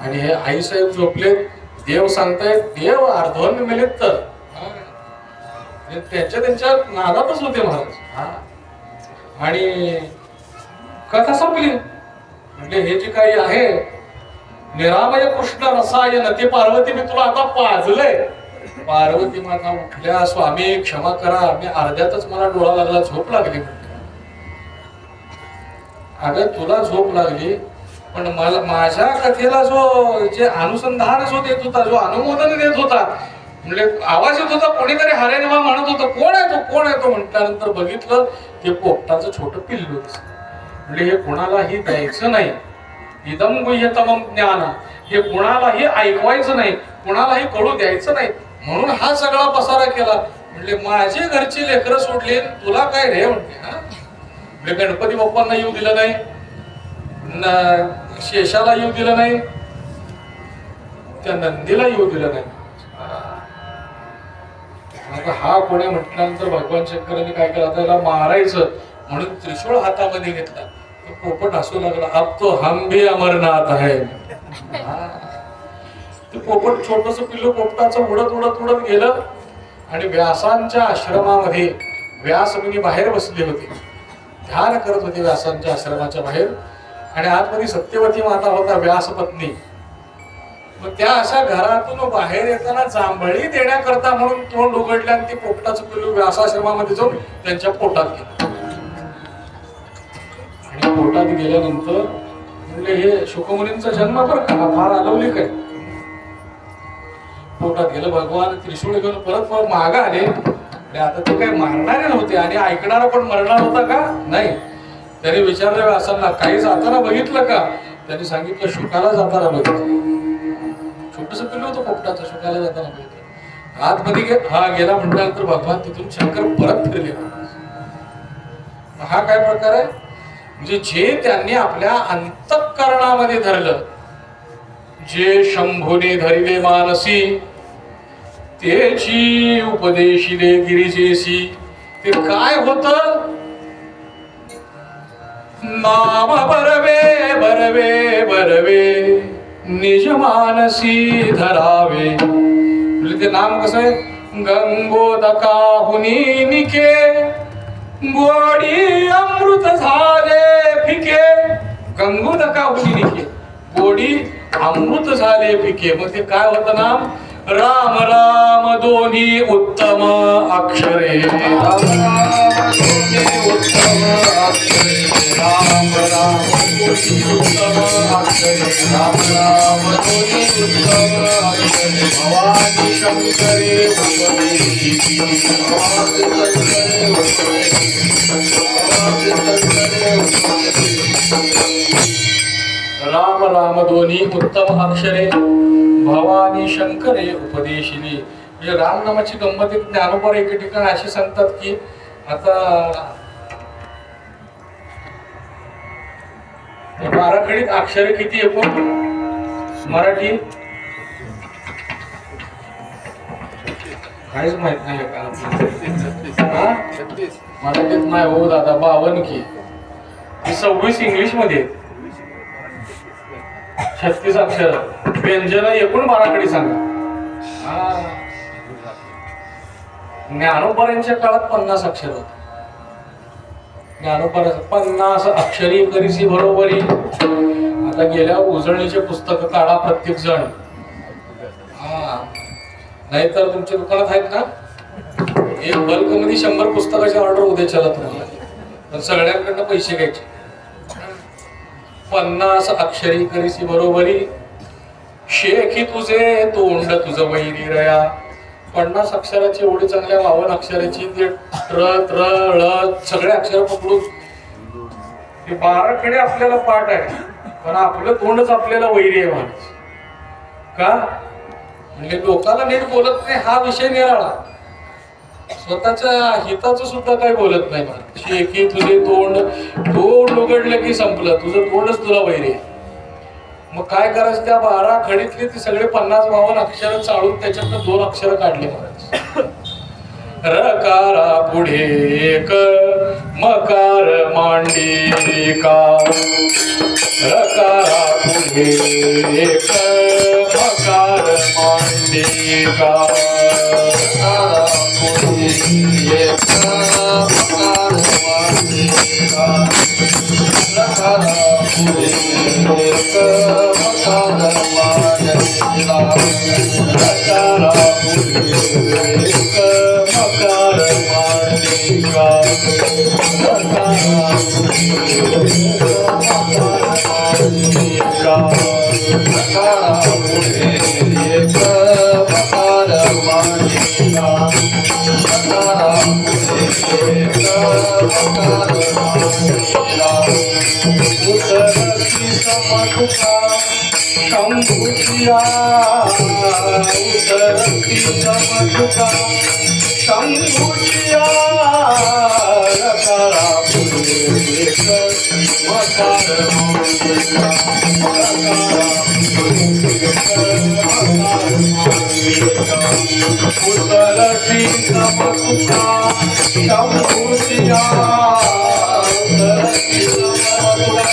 Speaker 1: आणि हे आईसाहेब झोपले. देव सांगतायत, देव अर्धवन्न मेलेत तर त्यांच्या नादातच होते महाराज. आणि कथा संपली. म्हणजे हे जे काही आहे निरामय कृष्ण रसायन, ते पार्वती मी तुला आता पाजलंय. पार्वती माता उठल्या, स्वामी क्षमा करा, मी अर्ध्यातच मला डोळा लागला, झोप लागली. अगं तुला झोप लागली, पण मला माझ्या कथेला जे अनुसंधान जो देत होता, जो अनुमोदन देत होता, म्हणजे आवाज येत होता, कोणीतरी हरे नमः म्हणत होतं, कोण आहे तो कोण आहे तो. म्हटल्यानंतर बघितलं ते पोपटाचं छोटं पिल्लू. म्हणजे हे कोणालाही द्यायचं नाही. इदम गुह्यतमं ज्ञान, हे कोणालाही ऐकवायचं नाही, कोणालाही कळू द्यायचं नाही. म्हणून हा सगळा पसारा केला. म्हणजे माझे घरची लेकरं सोडली, तुला काय रे म्हणते. म्हणजे गणपती बाप्पांना येऊ दिलं नाही, शेषाला येऊ दिलं नाही, त्या नंदीला येऊ दिलं नाही. हा कोणी म्हटल्यानंतर भगवान शंकरांनी काय केलं, त्याला मारायचं म्हणून त्रिशूळ हातामध्ये घेतला. पोपट हसू लागला, अब तो हम भी अमरनाथ है. ते पोपट छोटस पिल्लू पोपटाचं उडत उडत उडत गेलं आणि व्यासांच्या आश्रमामध्ये व्यास मुनी बाहेर बसले होते, ध्यान करत होते व्यासांच्या आश्रमाच्या बाहेर. आणि आतमध्ये सत्यवती माता होता, व्यास पत्नी. मग त्या अशा घरातून बाहेर येताना जांभळी देण्याकरता म्हणून तोंड उघडले आणि ते पोपटाचं पिल्लू व्यासाश्रमामध्ये जाऊन त्यांच्या पोटात गेलं. आणि पोटात गेल्यानंतर म्हणजे हे शुकमुनींचा जन्म बरं का, फार अलौकिक काय. पोटात गेलं, भगवान त्रिशूळ घेऊन परत मागे आले. आता ते काय मारणारे नव्हते आणि ऐकणारा पण मरणार होता का नाही. त्याने विचारलं व्यासांना, काही जाताना बघितलं का. त्यांनी सांगितलं, शुकाला जाताना बघितलं. छोटस पिल्लू होतं पोपटाचं, शुकाला जाताना बघितलं. आतमध्ये हा गेला म्हटल्यानंतर भगवान तिथून शंकर परत फिरले. हा काय प्रकार आहे? म्हणजे जे त्यांनी आपल्या अंतःकरणामध्ये धरलं, जे शंभूने धरिले मानसी, तेची उपदेशिले गिरिजेसी. ते काय होत? नाम बरवे बरवे बरवे निज मानसी धरावे. म्हणजे ते नाम कसं आहे? गंगोदकाहुनी निके गोडी अमृत झाले फिके. गंगोदकाहुनी निके गोडी अमृत झाले फिके. मग ते काय होतं नाम? राम राम दोन्ही उत्तम अक्षरे. राम राम दोन्ही उत्तम अक्षरे. राम राम दोन्ही उत्तम अक्षरे. राम राम दोन्ही उत्तम अक्षरे. भवानी शंकरे उपदेशिती. भवानी शंकरे उपदेशिती. राम राम दोन्ही उत्तम अक्षरे भवानी शंकरे उपदेशिली. म्हणजे राम नामाची गंमत एक ज्ञानोबर एके ठिकाणी अशी सांगतात की आता 12 खडीत अक्षरे किती एकूण मराठी? काहीच माहित नाही मराठीत नाही हो दादा. 52 की 26 इंग्लिश मध्ये 36 अक्षर. व्यंजन एकूण 12 खडी सांगा. ज्ञानोबरांच्या काळात 50 अक्षर होत. ज्ञानोबर 50 अक्षरी करीसी बरोबरी. आता गेल्यावर उजळणीचे पुस्तक काढा प्रत्येक जण. नाहीतर तुमच्या दुकानात आहेत ना, एक बल्क मध्ये 100 पुस्तकाची ऑर्डर उद्याच्याला तुम्हाला, पण सगळ्यांकडनं पैसे घ्यायचे. 50 अक्षरी करीसी बरोबरी. शेखी तुझे तोंड तुझं वैरी रया. 50 अक्षराची एवढी चांगल्या 52 अक्षराची ते सगळे अक्षर पकडून ते 12 खडे आपल्याला पाठ आहे, पण आपलं तोंडच आपल्याला वैरी आहे माणूस. का? म्हणजे लोकांना नीट बोलत नाही हा विषय निराळा, स्वतःच्या हिताचं सुद्धा काही बोलत नाही. शेकी तुझे तोंड उघडलं की संपलं, तुझं तोंडच तुला वैरी. मग काय करायचं? त्या 12 खडीतले ते सगळे 50-52 अक्षर चाळून त्याच्यातनं 2 अक्षर काढले महाराज. रकारा पुढे एक मकार मांडिका. रकारा पुढे एक मकार मांडिका. रकारा पुढे एक मकार मांडिका. रकारा पुढे एक मकार मांडिका. रकारा पुढे एक मकार मांडिका. रकारा पुढे एक मकार मांडिका. रकारा पुढे एक मकार मांडिका. उतरती समतुका शंभुचिया. उतरती समतुका शंभुचिया. रकारा पुढे एक मकार मांडिका. रकारा पुढे एक मकार मांडिका. उतरती समतुका शंभुचिया. उतरती समतुका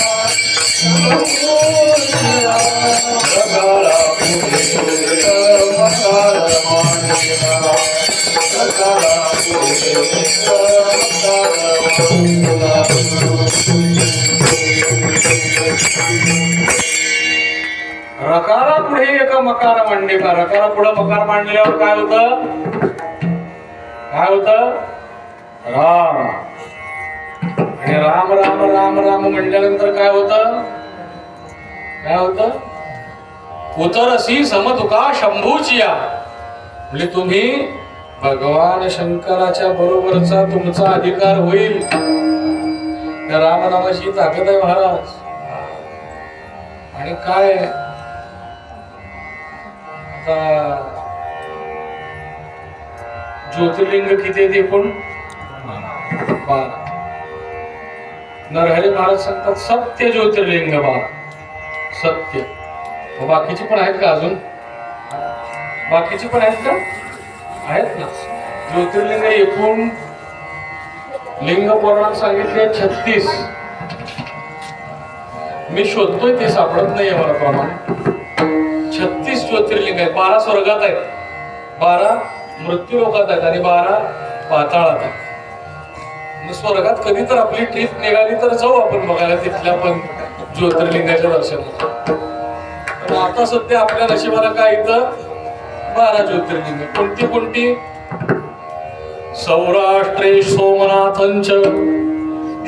Speaker 1: शंभुचिया. रकारा पुढे एक मकार मांडिका. रकारा पुढे एक मकार मांडिका. रकारा पुढे एक मकार मांडिका. रकारा पुढे मकार मांडल्यावर काय होतं? काय होतं? राम. आणि राम राम राम राम म्हणल्यानंतर काय होतं? काय होतं? उतरसी समतुका शंभूचिया. म्हणजे तुम्ही भगवान शंकराच्या बरोबरचा तुमचा अधिकार होईल. त्या रामनामाची ताकद आहे महाराज. आणि काय आता ज्योतिर्लिंग किती आहेत एकूण? 12. नरहरी महाराज सांगतात सत्य ज्योतिर्लिंग 12. सत्य. बाकीची पण आहेत का अजून? बाकीची पण आहेत का? आहेत ना. ज्योतिर्लिंग एकूण लिंग पुराणात सांगितले 36. मी शोधतोय ते सापडत नाहीये मला प्रमाण. 36 ज्योतिर्लिंग आहेत. 12 स्वर्गात आहेत, 12 मृत्यू लोकात आहेत आणि 12 पाताळात आहेत. स्वर्गात कधी तर आपली ट्रिप निघाली तर जाऊ आपण बघायला तिथल्या पण ज्योतिर्लिंगाच्या दर्शनाला. पण आता सध्या आपल्या नशिबाला काय इथं 12 ज्योतिर्लिंग. कोणती कोणती? सौराष्ट्रे सोमनाथंच,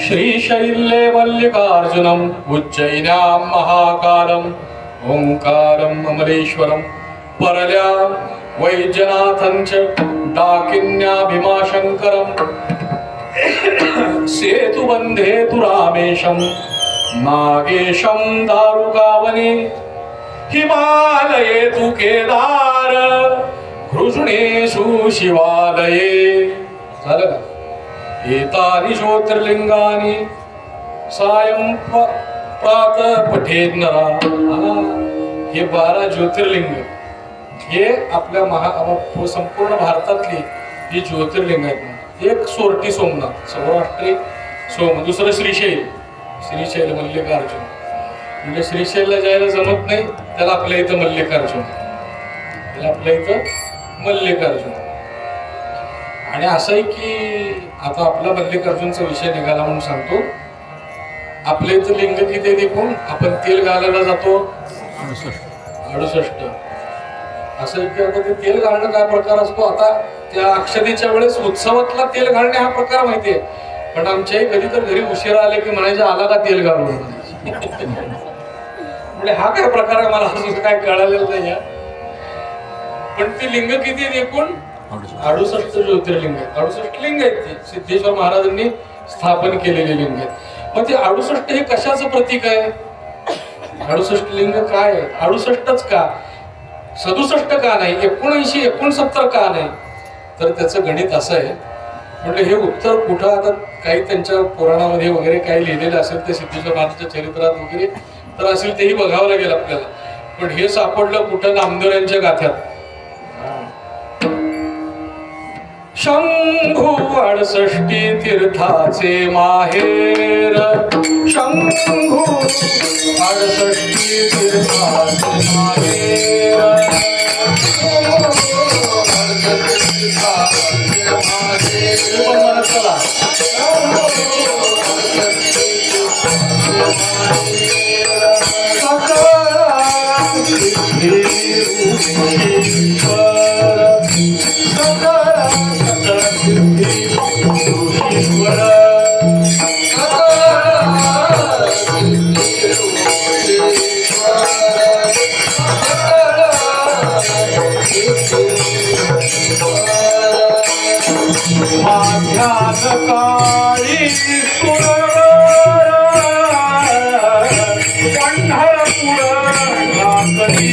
Speaker 1: श्रीशैल्ये मल्लिकार्जुनम, उज्जैन्यां महाकालम, ओंकारम अमलेश्वरम, परल्या वैजनाथंच, डाकिन्या भीमाशंकरम, सेतुबंधे तु रामेशम, नागेशम दारुकावने, हिमालये तु केदार, कृष्णेषु शिवालये. झालं का? एतानि ज्योतिर्लिंगानि सायं प्रातः पठेत नरा. हे 12 ज्योतिर्लिंग हे आपल्या संपूर्ण भारतातली ही ज्योतिर्लिंग आहेत. एक सोरटी सोमनाथ, सौराष्ट्री सोम, दुसरं श्रीशैल, श्रीशैल मल्लिकार्जुन. म्हणजे श्रीशैलला जायला जमत नाही त्याला आपल्या इथं मल्लिकार्जुन, त्याला आपल्या इथं मल्लिकार्जुन. आणि असं आहे की आता आपला मल्लिकार्जुनचा विषय निघाला म्हणून सांगतो. आपल्या इथं लिंग किती देखून आपण तेल घालायला जातो 68. असं आहे की आता ते तेल घालणं काय प्रकार असतो. आता त्या अक्षतेच्या वेळेस उत्सवातला तेल घालणे हा प्रकार माहितीये, पण आमच्याही कधी तर घरी उशिरा आले की म्हणायचे आला का तेल घालून. म्हणजे हा काय प्रकार आहे मला अजून काय कळालेलं नाही. पण ती लिंग किती एकूण 68 ज्योतिर्लिंग आहेत. 68 लिंग आहेत ती सिद्धेश्वर महाराजांनी स्थापन केलेली लिंग आहेत. मग ते 68 हे कशाचं प्रतीक आहे? 68 लिंग काय आहे? 68च का? 67 का नाही? 79 69 का नाही? तर त्याचं गणित असं आहे. म्हणजे हे उत्तर कुठं आता काही त्यांच्या पुराणामध्ये वगैरे काही लिहिलेलं असेल ते सिद्धेश्वर महाराजांच्या चरित्रात वगैरे तर असेल तेही बघावं लागेल आपल्याला. पण हे सापडलं कुठं? नामदेव यांच्या गाथ्यात. शंभू 68 तीर्थाचे माहेर, शंभू 68 तीर्थाचे माहेर, काळी सुरवर पंढरपूर लागली,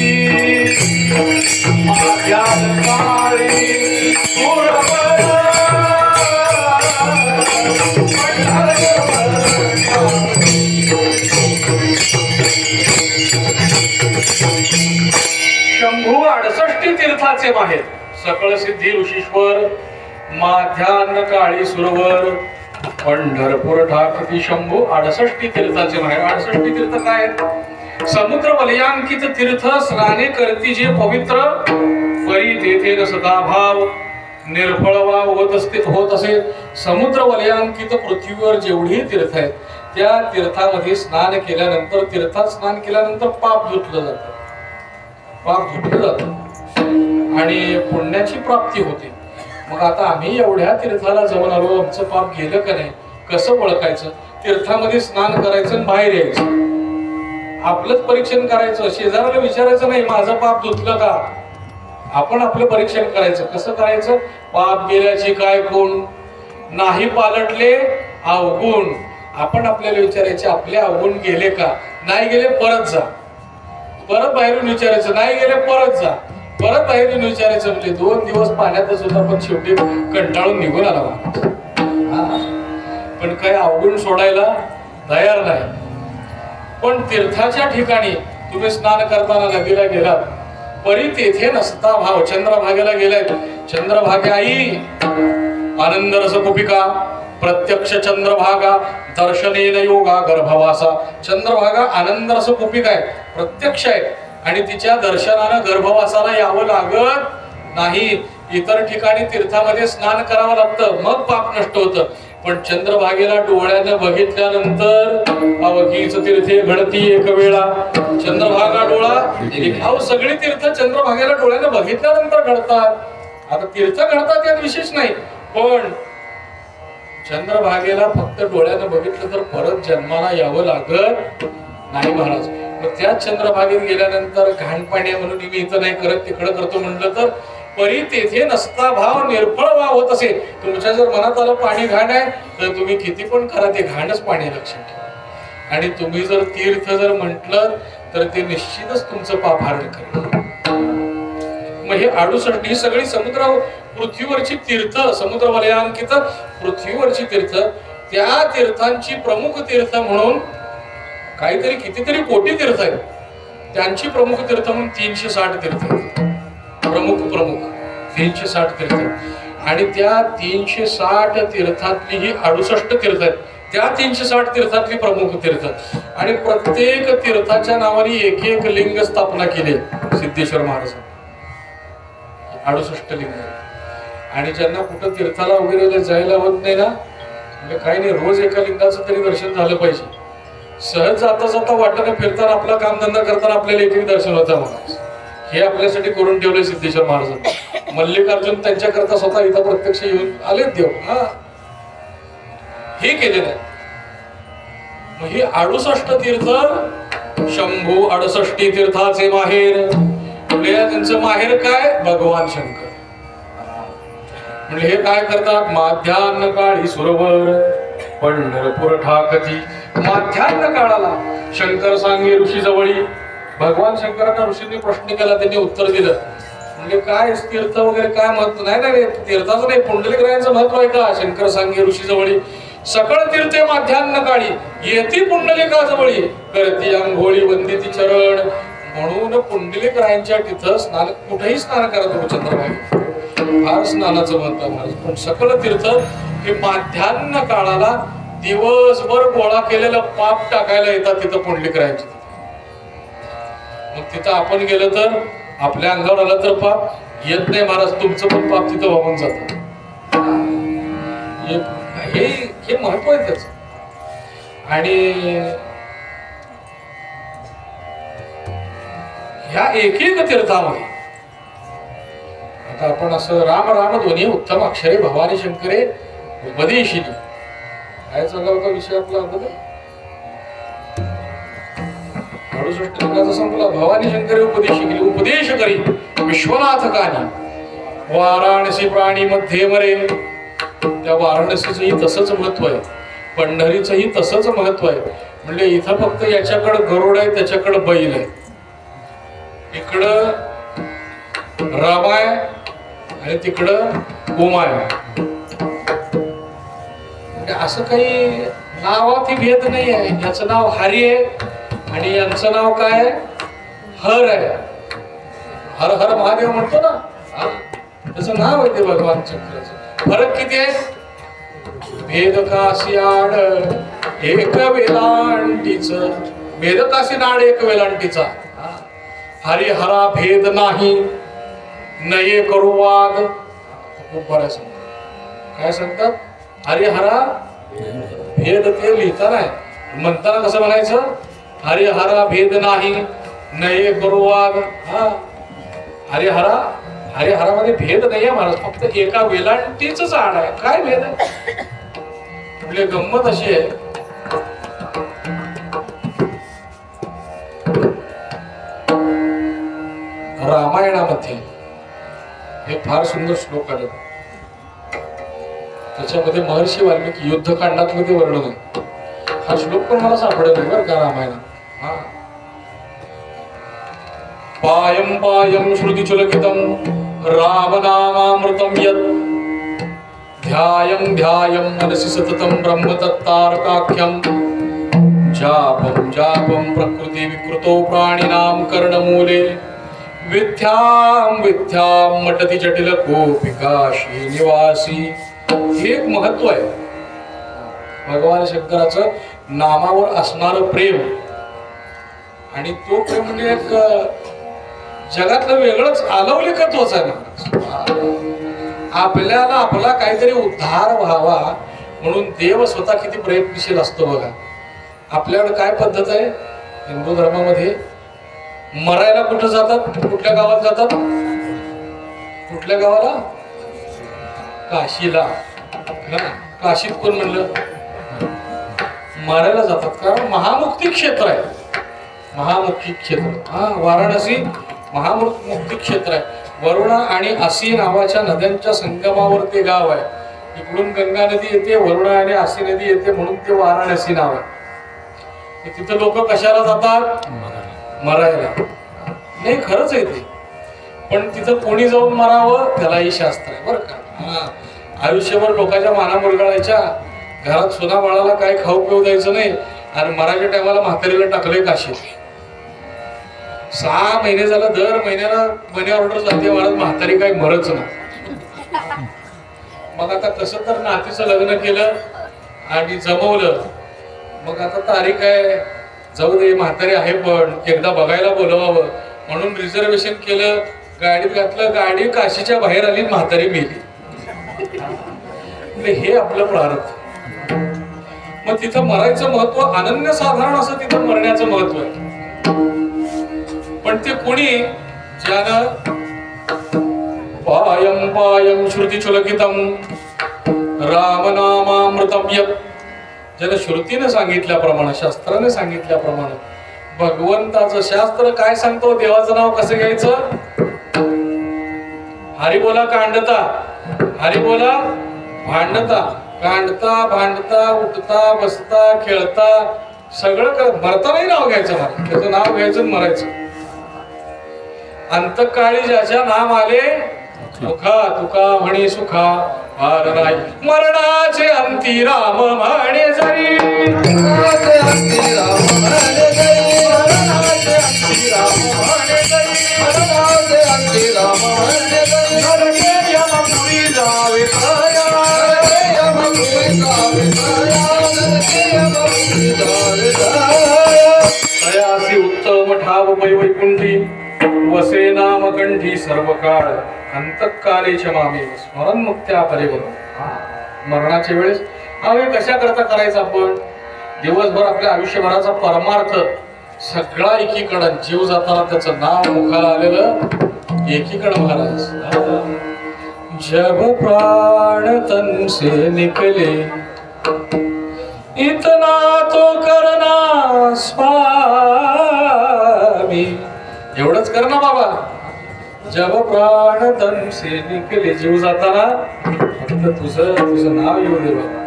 Speaker 1: माझ्या काळी सुरवर शंभू 68 तीर्थाचे माहेर, सकळ सिद्धी ऋषीश्वर, माध्यान्ह काळी सुरवर, पंढरपूर ठाकती शंभू 68 तीर्थाचे माहेर. 68 तीर्थ काय आहेत? समुद्र वलयांकित तीर्थ, स्नाने करती जे पवित्र, परी तेथे न सदा भाव, निर्फळ वाव होत असे. समुद्र वलयांकित पृथ्वीवर जेवढी तीर्थ आहेत त्या तीर्थामध्ये स्नान केल्यानंतर, तीर्थात स्नान केल्यानंतर पाप धुतलं जातं, पाप धुतलं जातं आणि पुण्याची प्राप्ती होते. मग आता आम्ही एवढ्या तीर्थाला जाऊन आलो, आमचं पाप गेलं का नाही कसं ओळखायचं? तीर्थामध्ये स्नान करायचं आणि बाहेर यायचं, आपलंच परीक्षण करायचं. शेजाऱ्याला विचारायचं नाही माझं पाप धुतलं का. आपण आपलं परीक्षण करायचं. कसं करायचं? पाप गेल्याची काय गुण, नाही पालटले अवगुण. आपण आपल्याला विचारायचे आपले अवगुण गेले का. नाही गेले परत जा, परत बाहेरून विचारायचं, नाही गेले परत जा, परत बाहेर येऊन विचारायला जमले. 2 दिवस पाण्यातच होता पण शेवटी कंटाळून निघून आला माणूस. पण काही अवगुण सोडायला तयार नाही. पण तीर्थाच्या ठिकाणी तुम्ही स्नान करताना नदीला गेलात, परी तेथे नसता भाव. चंद्रभागेला गेलाय, चंद्रभागे आई आनंद रस कुपिका प्रत्यक्ष चंद्रभागा दर्शनेन योगा गर्भवासा. चंद्रभागा आनंद रस कुपिका आहे, प्रत्यक्ष आहे आणि तिच्या दर्शनानं गर्भवासाला यावं लागत नाही. इतर ठिकाणी तीर्थामध्ये स्नान करावं लागतं, मग पाप नष्ट होतं. पण चंद्रभागेला डोळ्यानं बघितल्यानंतर अवघीच तीर्थे घडती एक वेळा. चंद्रभागा डोळा, अहो सगळी तीर्थ चंद्रभागेला डोळ्यानं बघितल्यानंतर घडतात. आता तीर्थ घडतात यात विशेष नाही, पण चंद्रभागेला फक्त डोळ्यानं बघितलं तर परत जन्माला यावं लागत नाही महाराज. मग त्याच चंद्रभागेत गेल्यानंतर घाण पाणी म्हणून मी इथं नाही करत तिकडं करतो म्हटलं तर परी तेथे नसता भाव निर्फळ भाव होत असे. तुमच्या जर मनात आलं पाणी घाण आहे तर तुम्ही किती पण करा, ते घाणच पाणी लक्षात ठेवा. आणि तुम्ही जर तीर्थ जर म्हटलं तर ते निश्चितच तुमचं पाप हरण करेल. मग हे 68 ही सगळी समुद्र पृथ्वीवरची तीर्थ, समुद्र वलयांकित पृथ्वीवरची तीर्थ, त्या तीर्थांची प्रमुख तीर्थ म्हणून काहीतरी कितीतरी कोटी तीर्थ आहेत. त्यांची प्रमुख तीर्थ म्हणून 360 तीर्थ प्रमुख 360 तीर्थ. आणि त्या 360 तीर्थातली ही 68 तीर्थ आहेत. त्या 360 तीर्थातली प्रमुख तीर्थ आणि प्रत्येक तीर्थाच्या नावाने एक एक लिंग स्थापना केली सिद्धेश्वर महाराजांनी. 68 लिंग. आणि ज्यांना कुठं तीर्थाला वगैरे जायला होत नाही ना, म्हणजे काही नाही, रोज एका लिंगाचं तरी दर्शन झालं पाहिजे. सहज जाता जाता वाटेने फिरताना आपला कामधंदा करताना आपल्याला एक दर्शन होतं महाराज. हे आपल्यासाठी करून ठेवले सिद्धेश्वर महाराजांनी. मल्लिकार्जुन त्यांच्याकरता स्वतः इथं प्रत्यक्ष येऊन आले देव. हे केलेलं आहे. मग ही 68 तीर्थ शंभू 68 तीर्थाचे माहेर. त्यांचं माहेर काय? भगवान शंकर. म्हणजे हे काय करतात? माध्यान्ह काळी सुरवर पंढरपूर ठाकती. माध्यान्ह काळाला शंकर सांगे ऋषी जवळी. भगवान शंकरांना ऋषींनी प्रश्न केला, त्यांनी उत्तर दिलं. म्हणजे काय तीर्थ वगैरे काय महत्व नाही. नाही तीर्थाचं नाही, पुंडलिकरायांचं महत्व आहे का? शंकर सांगे ऋषी जवळी सकळ तीर्थे माध्यान्ह काळी येती पुंडलिका जवळी करती अंघोळी वंदिती चरण. म्हणून पुंडलिकरायांच्या तिथं स्नान, कुठेही स्नान करा तुम्ही चंद्रभागेत, फार स्नानाचं महत्व आहे. पण सकळ तीर्थ हे माध्यान्ह काळाला दिवसभर गोळा केलेलं पाप टाकायला येतात तिथं पुंडलिकरायांच्या. मग तिथं आपण गेलं तर आपल्या अंगावर आलं तर पाप येत नाही महाराज, तुमचं पण पाप तिथं वाहून जात. हे महत्व आहे त्याच. आणि ह्या एक एक तीर्थामध्ये आता आपण असं राम राम दोन्ही उत्तम अक्षरे भवानी शंकरे उपदेशिनी काय चालला होता विषय आपला अगोदर? 68 लिंगाचा संपला. भवानी शंकरे उपदेशिनी उपदेश करी विश्वनाथ कानी वाराणसी प्राणी मध्ये मरे. त्या वाराणसीचंही तसंच महत्व आहे, पंढरीचंही तसंच महत्व आहे. म्हणजे इथं फक्त याच्याकडं गरुड आहे, त्याच्याकडं बैल आहे. इकडं रामाय आणि तिकडं उमाय. म्हणजे असं काही नावात भेद नाही आहे. याचं नाव हरी आहे आणि यांचं नाव काय हर आहे. हर हर महादेव म्हणतो ना, त्याचं नाव आहे ते भगवान शंकराचं. फरक किती आहे? भेद काशी आड एक वेलांटीच. भेद काशी नाड एक वेलांटीचा. हरिहरा भेद नाही नये करू वाद. खूप बऱ्याच काय सांगतात? हरिहरा भेद ते लिहिताना म्हणताना कसं म्हणायचं? हरिहरा भेद नाही नये करू वाद. हरिहरामध्ये भेद नाही आहे महाराज, फक्त एका वेलांटीच आड आहे. काय भेद आहे? म्हणजे गंमत अशी आहे, रामायणामध्ये हे फार सुंदर श्लोक आले. त्याच्यामध्ये महर्षी वाल्मिकी युद्धकांडातलं ते वर्णन आहे. हा श्लोक पण मला सापडत नाही बरं का रामायणात. पायं पायं श्रुतिचुलकितं रामनामामृतं यत् ध्यायं ध्यायं मनसि सततं ब्रह्मतत्तारकाख्यं जापं जापं प्रकृति विकृतो प्राणिनां कर्णमूले विद्यां विद्यां मटति जटिल कोपिकाशी निवासी. हे एक महत्व आहे भगवान शंकराचं नामावर असणारं प्रेम. आणि तो प्रेम म्हणजे एक जगातलं वेगळंच अलौकिकत्वच आहे ना. आपल्याला आपला काहीतरी उद्धार व्हावा म्हणून देव स्वतः किती प्रयत्नशील असतो बघा. आपल्याकडे काय पद्धत आहे हिंदू धर्मामध्ये, मरायला कुठं जातात, कुठल्या गावात जातात, कुठल्या गावाला, काशीला. काशीत कोण म्हणलं, मरायला जातात कारण महामुक्ती क्षेत्र आहे. महामुक्ती क्षेत्र, वाराणसी महामुक्ती क्षेत्र आहे. वरुणा आणि आसी नावाच्या नद्यांच्या संगमावर ते गाव आहे. इकडून गंगा नदी येते, वरुणा आणि आसी नदी येते म्हणून ते वाराणसी नाव आहे. तिथं लोक कशाला जातात, मरायला. नाही खरंच आहे ते, पण तिथं कोणी जाऊन मरावं त्यालाही शास्त्र आहे बरं का. आयुष्यभर लोकांच्या माना मुरगाळायच्या, घरात सोना बाळाला काय खाऊ पिऊ द्यायचं नाही आणि मराठ्या टायमाला म्हातारीला टाकले काशी. 6 महिने झालं दर महिन्याला मनी ऑर्डर जाते महाराज, म्हातारी काही मरच ना. मग आता कसं तर नातीचं लग्न केलं आणि जमवलं. मग आता तारीख आहे, जाऊ दे म्हातारी आहे पण एकदा बघायला बोलवावं म्हणून रिझर्वेशन केलं, गाडीत घातलं, गाडी काशीच्या बाहेर आली, म्हातारी मेली. हे आपलं प्रारब्ध. मग तिथं मरायचं महत्व अनन्यसाधारण असं तिथं मरण्याचं महत्व आहे. पण ते कोणी ज्यानं पायं पायं श्रुतिचुलकितं रामनामामृतं यत्, ज्यानं श्रुतीने सांगितल्याप्रमाणे, शास्त्राने सांगितल्याप्रमाणे, भगवंताचं शास्त्र काय सांगतो, देवाचं नाव कसं घ्यायचं, हरी बोला कांडता, हरी बोला भांडता, कांडता भांडता उठता बसता खेळता सगळं करत मरतानाही नाव घ्यायचं. मला त्याचं नाव घ्यायचं मरायचं. अंतकाळी ज्याच्या नाम आले मुखा तुका म्हणे सुखा हार नाही, मरणाचे अंती राम म्हणे जरी, मरणाचे अंती राम म्हणे जरी, मरणाचे अंती राम म्हणे जरी, मरणाचे अंती राम म्हणे जरी, नरके यमपुरी जावे तया, नरके यमपुरी जावे तया, नरके यमपुरी जावे तया. तयासी उत्तम ठाव वैकुंठी वसे नाम कंठी सर्व काळ अंतकालेच्या मामे स्मरण मुक्त्या परिवर. मरणाच्या वेळेस हे कशा करता करायचं, आपण दिवसभर आपल्या आयुष्यभराचा परमार्थ सगळा एकीकडं, जीव जाताना त्याचं नाव मुखाला आलेलं एकीकडं महाराज. जब प्राण तन से निकले इतना तो करना स्वामी, एवढंच कर ना बाबा. जब प्राण तन से निकले, जीव जाताना फक्त तुझं नाव येऊ दे बाबा.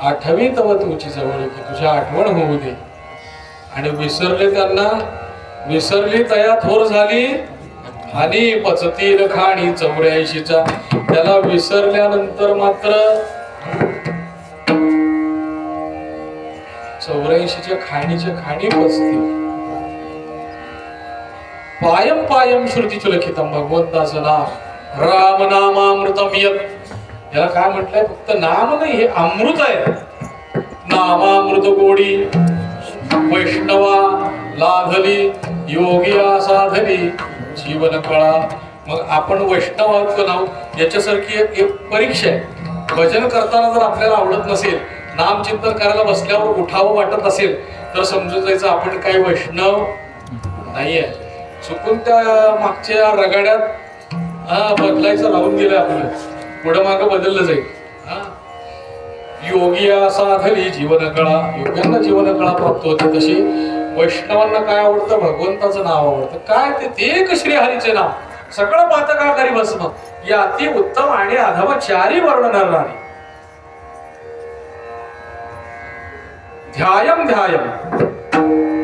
Speaker 1: आठवी तव तुझी जवळ की तुझ्या आठवण होऊ दे. आणि विसरले त्यांना, विसरली तया थोर झाली आणि पचतील खाणी 84चा. त्याला विसरल्यानंतर मात्र 84च्या खाणीच्या खाणी पचतील. पायं पायं श्रुतिचुलकितं, भगवंताचं नाम रामनामामृतं यत्. याला काय म्हटलंय, फक्त नाम नाही, हे अमृत आहे. नामामृत गोडी वैष्णवा लाधली, योगिया साधली जीवन कळा. मग आपण वैष्णव आहोत का नाव, याच्यासारखी एक परीक्षा आहे. भजन करताना जर आपल्याला आवडत नसेल, नामचिंतन करायला बसल्यावर उठावं वाटत असेल, तर समजून जायचं आपण काही वैष्णव नाहीये. चुकून त्या मागच्या रगाड्यात बदलायचं राहून गेलं, आपलं पुढं मागं बदललं जाईल. योगिया साधली जीवन कळा, योग्यांना जीवन कळा प्राप्त होते. तशी वैष्णवांना काय आवडतं, भगवंताचं नाव आवडतं. काय ते एक श्रीहरीचे नाव, सगळं पातकाकारी भस्म, या अति उत्तम आणि अधम चारी वर्णनारी. ध्यायं ध्यायं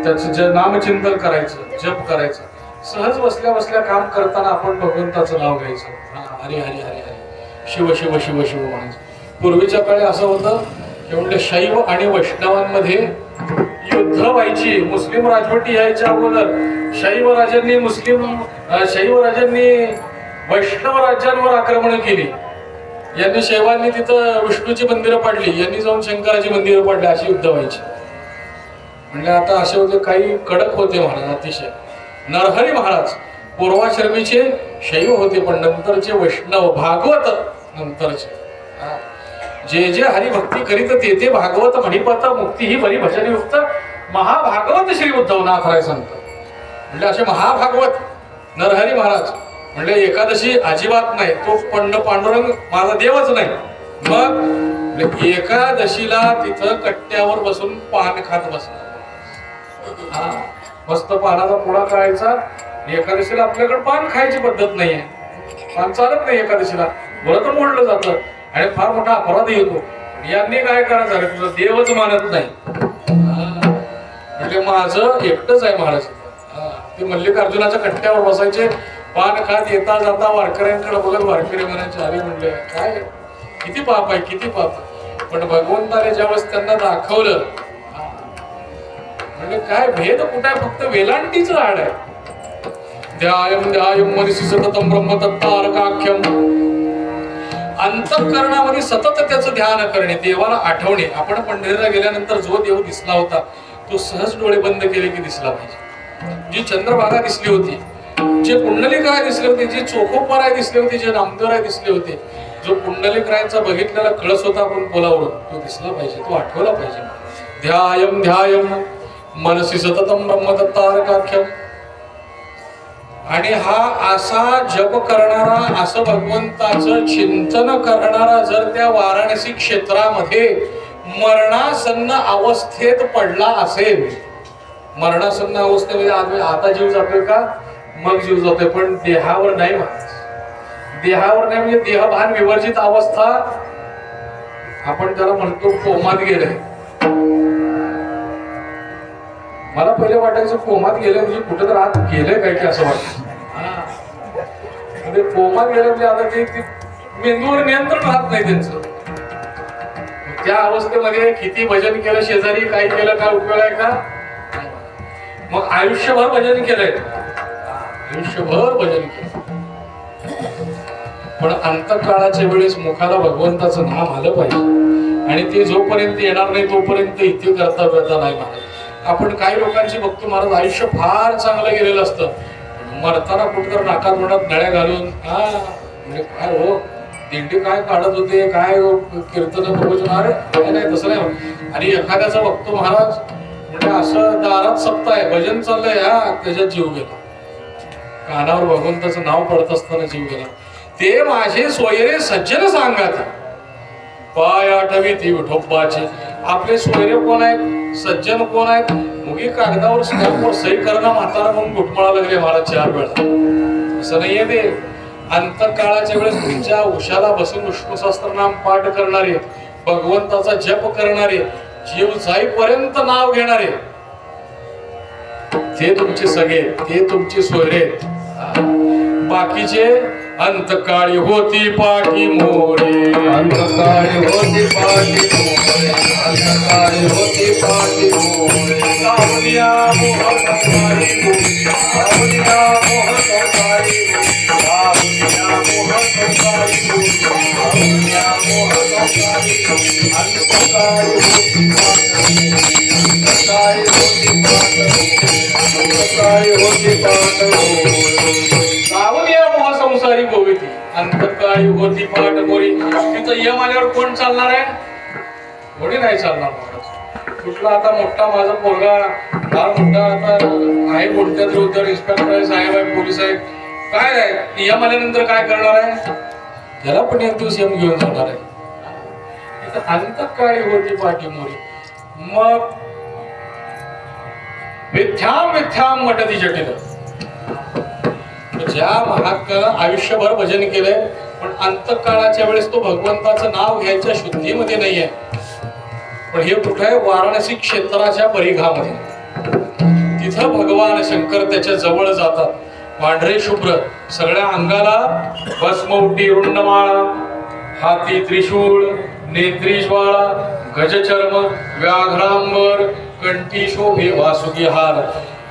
Speaker 1: त्याचं जे नामचिंतन करायचं, जप करायचं, सहज बसल्या बसल्या काम करताना आपण भगवंताचं नाव घ्यायचं. हरी हरी हरी हरी, शिव शिव शिव शिव म्हणायचं. पूर्वीच्या काळी असं होतं की म्हणजे शैव आणि वैष्णवांमध्ये युद्ध व्हायची. मुस्लिम राजवटी यायच्या अगोदर शैव राजांनी वैष्णव राज्यांवर आक्रमण केली. यांनी शैवांनी तिथं विष्णूची मंदिरं पाडली, यांनी जाऊन शंकराची मंदिरं पाडली, अशी युद्ध व्हायची. म्हणजे आता असे होते, काही कडक होते महाराज अतिशय. नरहरी महाराज पूर्वाश्रमीचे शैव होते, पण नंतरचे वैष्णव भागवत नंतरचे जे जे हरिभक्ती करीत ते भागवत म्हणीपत मुक्ती ही बरी भजनयुक्त महाभागवत श्री उद्धवनाथ राय सांगतात. म्हणजे असे महाभागवत नरहरी महाराज. म्हणजे एकादशी अजिबात नाही, तो पांडुरंग माझा देवच नाही. मग एकादशीला तिथं कट्ट्यावर बसून पान खात बसणार. मस्त पानाचा पुडा करायचा. एकादशीला आपल्याकडे पान खायची पद्धत नाहीये, पान चालत नाही एकादशीला, व्रत मोडलं जातं आणि फार मोठा अपराध येतो. यांनी काय करायचं, तुझं देवच मानत नाही. म्हणजे माझं एकटंच आहे महाराज. ते मल्लिकार्जुनाच्या कट्ट्यावर बसायचे, पान खात येता जाता वारकऱ्यांकडे बघत वारकरी म्हणायचे, अरे म्हणले काय किती पाप आहे, किती पाप आहे. पण भगवंताने ज्यावेळेस त्यांना दाखवलं, म्हणजे काय भेद कुठे, फक्त वेलांटीच आड आहे. ध्यायम ध्यायम मनसी सततम ब्रह्म तत्तारकाख्यम. अंतःकरणामध्ये सतत त्याचं ध्यान करणे, देवाला आठवणे. आपण पंढरीला गेल्यानंतर जो देव दिसला होता तो सहज डोळे बंद केले की दिसला पाहिजे. जी चंद्रभागा दिसली होती, जे पुंडलिकराय दिसले होते, जी चोखोपराय दिसले होते, जे नामदेवराय दिसले होते, जो पुंडलिकरायांचा बघितलेला कळस होता आपण पोलावरून, तो दिसला पाहिजे, तो आठवला पाहिजे. ध्यायम ध्यायम मनसी सततम ब्रह्म तत्तारकाख्यम. आणि हा असा जप करणारा, असं भगवंताचं चिंतन करणारा जर त्या वाराणसी क्षेत्रामध्ये मरणासन्न अवस्थेत पडला असेल, मरणासन्न अवस्थेमध्ये आता जीव जातोय का, मग जीव जातोय, पण देहावर नाही महाराज. देहावर नाही म्हणजे देहभान विवर्जित अवस्था, आपण त्याला म्हणतो कोमात गेलंय. मला पहिले वाटायचं कोमात गेलं म्हणजे कुठं तर आत गेलंय काय की असं वाटतं. कोमात गेलं म्हणजे आता ते मेंदूवर नियंत्रण राहत नाही त्यांचं. त्या अवस्थेमध्ये किती भजन केलं, शेजारी काय केलं, काय उपयोग आहे का. मग आयुष्यभर भजन केलंय, आयुष्यभर भजन केलं, पण अंतकाळाच्या वेळेस मुखाला भगवंताचं नाम आलं पाहिजे. आणि ते जोपर्यंत येणार नाही तोपर्यंत इथे करता नाही महाराज. आपण काही लोकांची बघतो महाराज, आयुष्य फार चांगलं गेलेलं असतं, मरताना कुठं नाकात म्हणत नळ्या घालून, म्हणजे काय हो दिंडी काय काढत होते, काय कीर्तन प्रवचन, अरे नाही तसं नाही. आणि एखाद्याचा बघतो महाराज, म्हणजे असं दारात सप्ताह आहे, भजन चाललंय, त्याच्यात जीव गेला. कानावर भगवंताचं नाव पडत असताना जीव गेला. ते माझे सोयरे सज्जन सांगात, पाय आठवी ती विठोबाची. आपले सोयरे कोण आहेत, सज्जन कोण आहेत, मुगी कागदावर स्टॅम्पवर सही करणं म्हातारा म्हणून घुटमळा लागले महाराज 4 वेळा. असं नाहीये ते. अंतकाळाच्या वेळेस तुमच्या उशाला बसून विष्णू सहस्त्रनाम पाठ करणारे, भगवंताचा जप करणारे, जीव जाईपर्यंत नाव घेणारे, ते तुमचे सगळे, ते तुमचे सोयरे. बाकीचे अंतकाळी होती पाठी मोरे, अंतकाळी होती पाठी मोरे, अंतकाळी होती पाठी मोरे. सावलिया मोहकाळी मोरे, सावलिया मोहकाळी मोरे, सावलिया मोहकाळी मोरे, सावलिया मोहकाळी मोरे. अंतकाळी होती पाठी मोरे, अंतकाळी होती पाठी मोरे, अंतकाळी होती पाठी मोरे. सावलिया मोहसंसारी गोविती, अंतकाळी होती पाठ मोरी. तिथं यम आल्यावर कोण चालणार आहे, कोणी नाही चालणार. कुठला आता मोठा माझा पोरगा फार मोठा आता आहे, कोणत्या तरी उद्योग इन्स्पेक्टर आहे, साहेब आहे, पोलीस आहे, काय आहे, यम आल्यानंतर काय करणार आहे, त्याला पण एक दिवस यम घेऊन जाणार आहे. तिथं अंतकाळी होती पाठी मोरी. मग मिथ्याम मिथ्याम मटती जटिल. ज्या महात्म्यानं आयुष्यभर भजन केलंय, पण अंतकाळाच्या वेळेस तो भगवंताचं नाव घ्यायच्या शुद्धीमध्ये नाहीये. पण हे कुठे आहे, वाराणसी क्षेत्राच्या परिघामध्ये. तिथं भगवान शंकर त्याच्या जवळ जातात. पांढरे शुभ्र, सगळ्या अंगाला भस्मवटी रुंडमाळा, हाती त्रिशूळ, नेत्री ज्वाळा, गजचर्म, व्याघ्रांबर, कंठी शोभे वासुकी हार,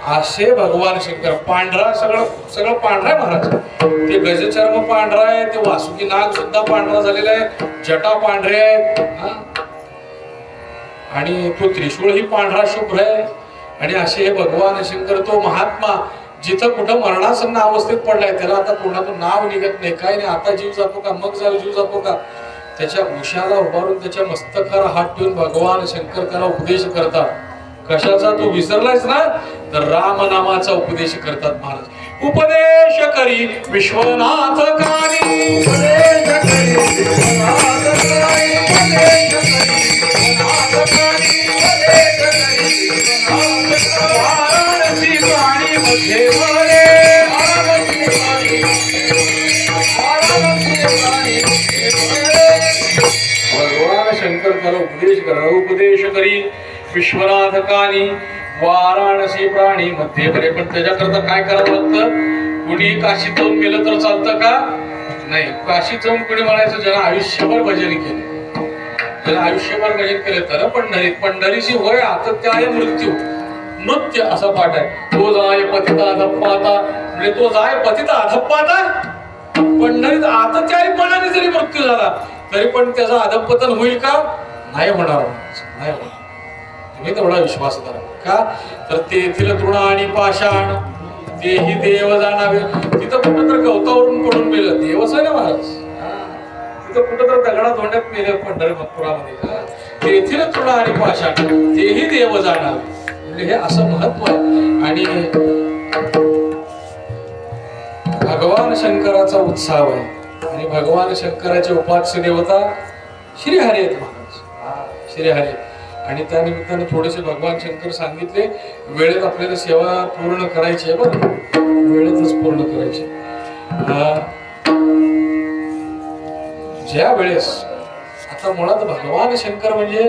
Speaker 1: असे भगवान शंकर. पांढरा सगळं सगळं पांढरा आहे महाराज. ते गजचर्म पांढरा आहे, ते वासुकी नाग सुद्धा पांढरा झालेला आहे, जटा पांढरे आहेत आणि तो त्रिशूळ ही पांढरा शुभ्र आहे. आणि असे हे भगवान शंकर, तो महात्मा जिथं कुठं मरणासन्न अवस्थेत पडलाय, त्याला आता तोंडातून नाव निघत नाही, काय नाही, आता जीव जातो का, मग जीव जातो का. त्याच्या उशाला उभारून त्याच्या मस्तकावर हात ठेवून भगवान शंकर त्याला उपदेश करतात. कशाचा? तू विसरलायस ना, तर राम नामाचा उपदेश करतात महाराज. उपदेश करी विश्वनाथ कारी, उपदेश करी विश्वनाथ कारी, उपदेश करी विश्वनाथ कारी, उपदेश करी विश्वनाथ कारी. वाराणसी प्राणी मध्ये वरे, वाराणसी प्राणी भगवान शंकर त्याला उपदेश करणार. उपदेश करी विश्वनाथ कानी, वाराणसी प्राणी मध्ये बरे. पण त्याच्याकरता काय करावं लागतं? कुणी काशीत जाऊन गेलं तर चालतं का? नाही. काशीत जाऊन कुणी म्हणायचं ज्याला आयुष्यभर भजन केले, ज्याला आयुष्यभर भजन केले तर पंढरीत. पंढरीची होय आतत्य आहे मृत्यू, नृत्य असा पाठ आहे. तो जाय पतिता अधप्पाता, म्हणजे तो जाय पतिता अधप्पाता. पंढरीत आतत्यापणाने जरी मृत्यू झाला तरी पण त्याचा अधपतन होईल का? नाही होणार, नाही होणार. तुम्ही तेवढा विश्वास करा. का? तर तेथील तृण आणि पाषाण तेही देव जाणावे. तिथं कुठं तर गवतावरून पडून मेलं, देवच आहे ना महाराज. तिथं कुठं तर दगडा धोंड्यात मेलं पंढरपुरामध्ये. तेथील तृण आणि पाषाण तेही देव जाणावे, म्हणजे हे असं महत्व आहे. आणि भगवान शंकराचा उत्सव आहे. आणि भगवान शंकराचे उपास्य देवता श्रीहरी आहेत महाराज, श्रीहरी. आणि त्या निमित्तानं थोडेसे भगवान शंकर सांगितले, वेळेत आपल्याला सेवा पूर्ण करायची आहे बरं, वेळेतच पूर्ण करायची. ज्या वेळेस आता मुळात भगवान शंकर म्हणजे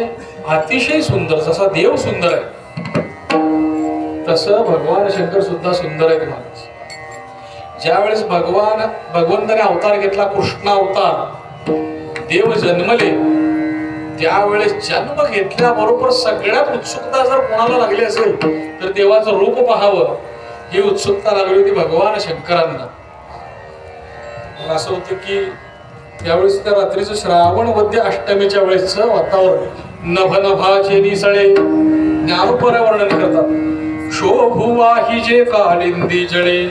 Speaker 1: अतिशय सुंदर, जसा देव सुंदर आहे तसं भगवान शंकर सुद्धा सुंदर आहेत महाराज. ज्या वेळेस भगवंताने अवतार घेतला, कृष्ण अवतार, देव जन्मले, त्यावेळेस जन्म घेतल्याबरोबर सगळ्यात उत्सुकता जर कोणाला लागली असेल तर देवाचं रूप पाहावं ही उत्सुकता लागली होती भगवान शंकरांना. असं होतं की त्यावेळेस त्या रात्रीचं श्रावण वद्य अष्टमीच्या वेळेसचं वातावरण, नभनभाचे निसळे ज्ञानोपरा वर्णन करतात. शोभुवाही जे कालिंदी जळे,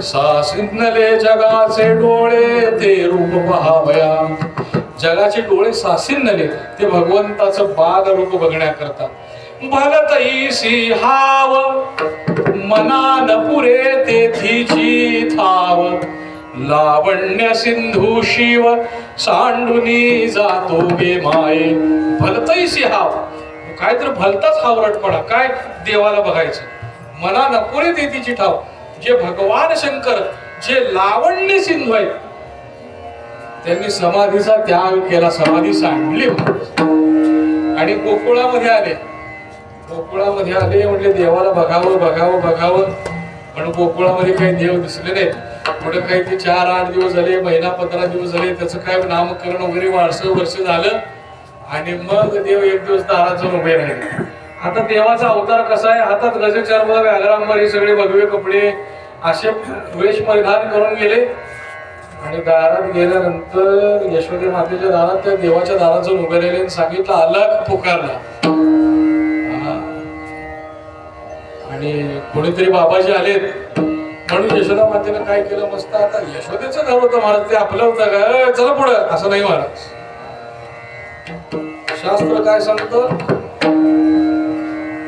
Speaker 1: सासिनले जगाचे डोळे ते रूप पहावया. जगाचे डोळे सासिनले ते भगवंताचं बाग रूप बघण्याकरता. भलतैसी हाव मनान पुरे तेथीची थाव, लावण्य सिंधू शिव सांडुनी जातो गे माये. भलतैसी हाव, काय तर भलताच हावरटपणा, काय देवाला बघायचं. मनान पुरे तेथीची ठाव, जे भगवान शंकर जे लावण्य सिंधू आहेत त्यांनी समाधीचा त्याग केला, समाधी सांडली आणि गोकुळामध्ये आले. गोकुळामध्ये आले म्हणजे देवाला बघावं बघावं बघावं, पण गोकुळामध्ये काही देव दिसले नाहीत. पुढे काही ते 4-8 दिवस झाले, महिना 15 दिवस झाले, त्याचं काय नामकरण वगैरे वर्ष झालं. आणि मग देव एक दिवस दारात जाऊन उभे राहिले. आता देवाचा अवतार कसा आहे, हातात गजचर्म, व्याघ्रांबर हे सगळे भगवे कपडे असे वेश परिधान करून गेले. आणि दारात गेल्यानंतर यशोदे मातेच्या दारात त्या देवाच्या दारात जाऊन उभे राहिले आणि सांगितलं, अलग पुकारला. आणि कोणीतरी बाबाजी आलेत म्हणून यशोदा मातेनं काय केलं, मस्त आता यशोदेचं घर होतं महाराज, ते आपलं होतं का, चला पुढं, असं नाही महाराज. शास्त्र काय सांगतं,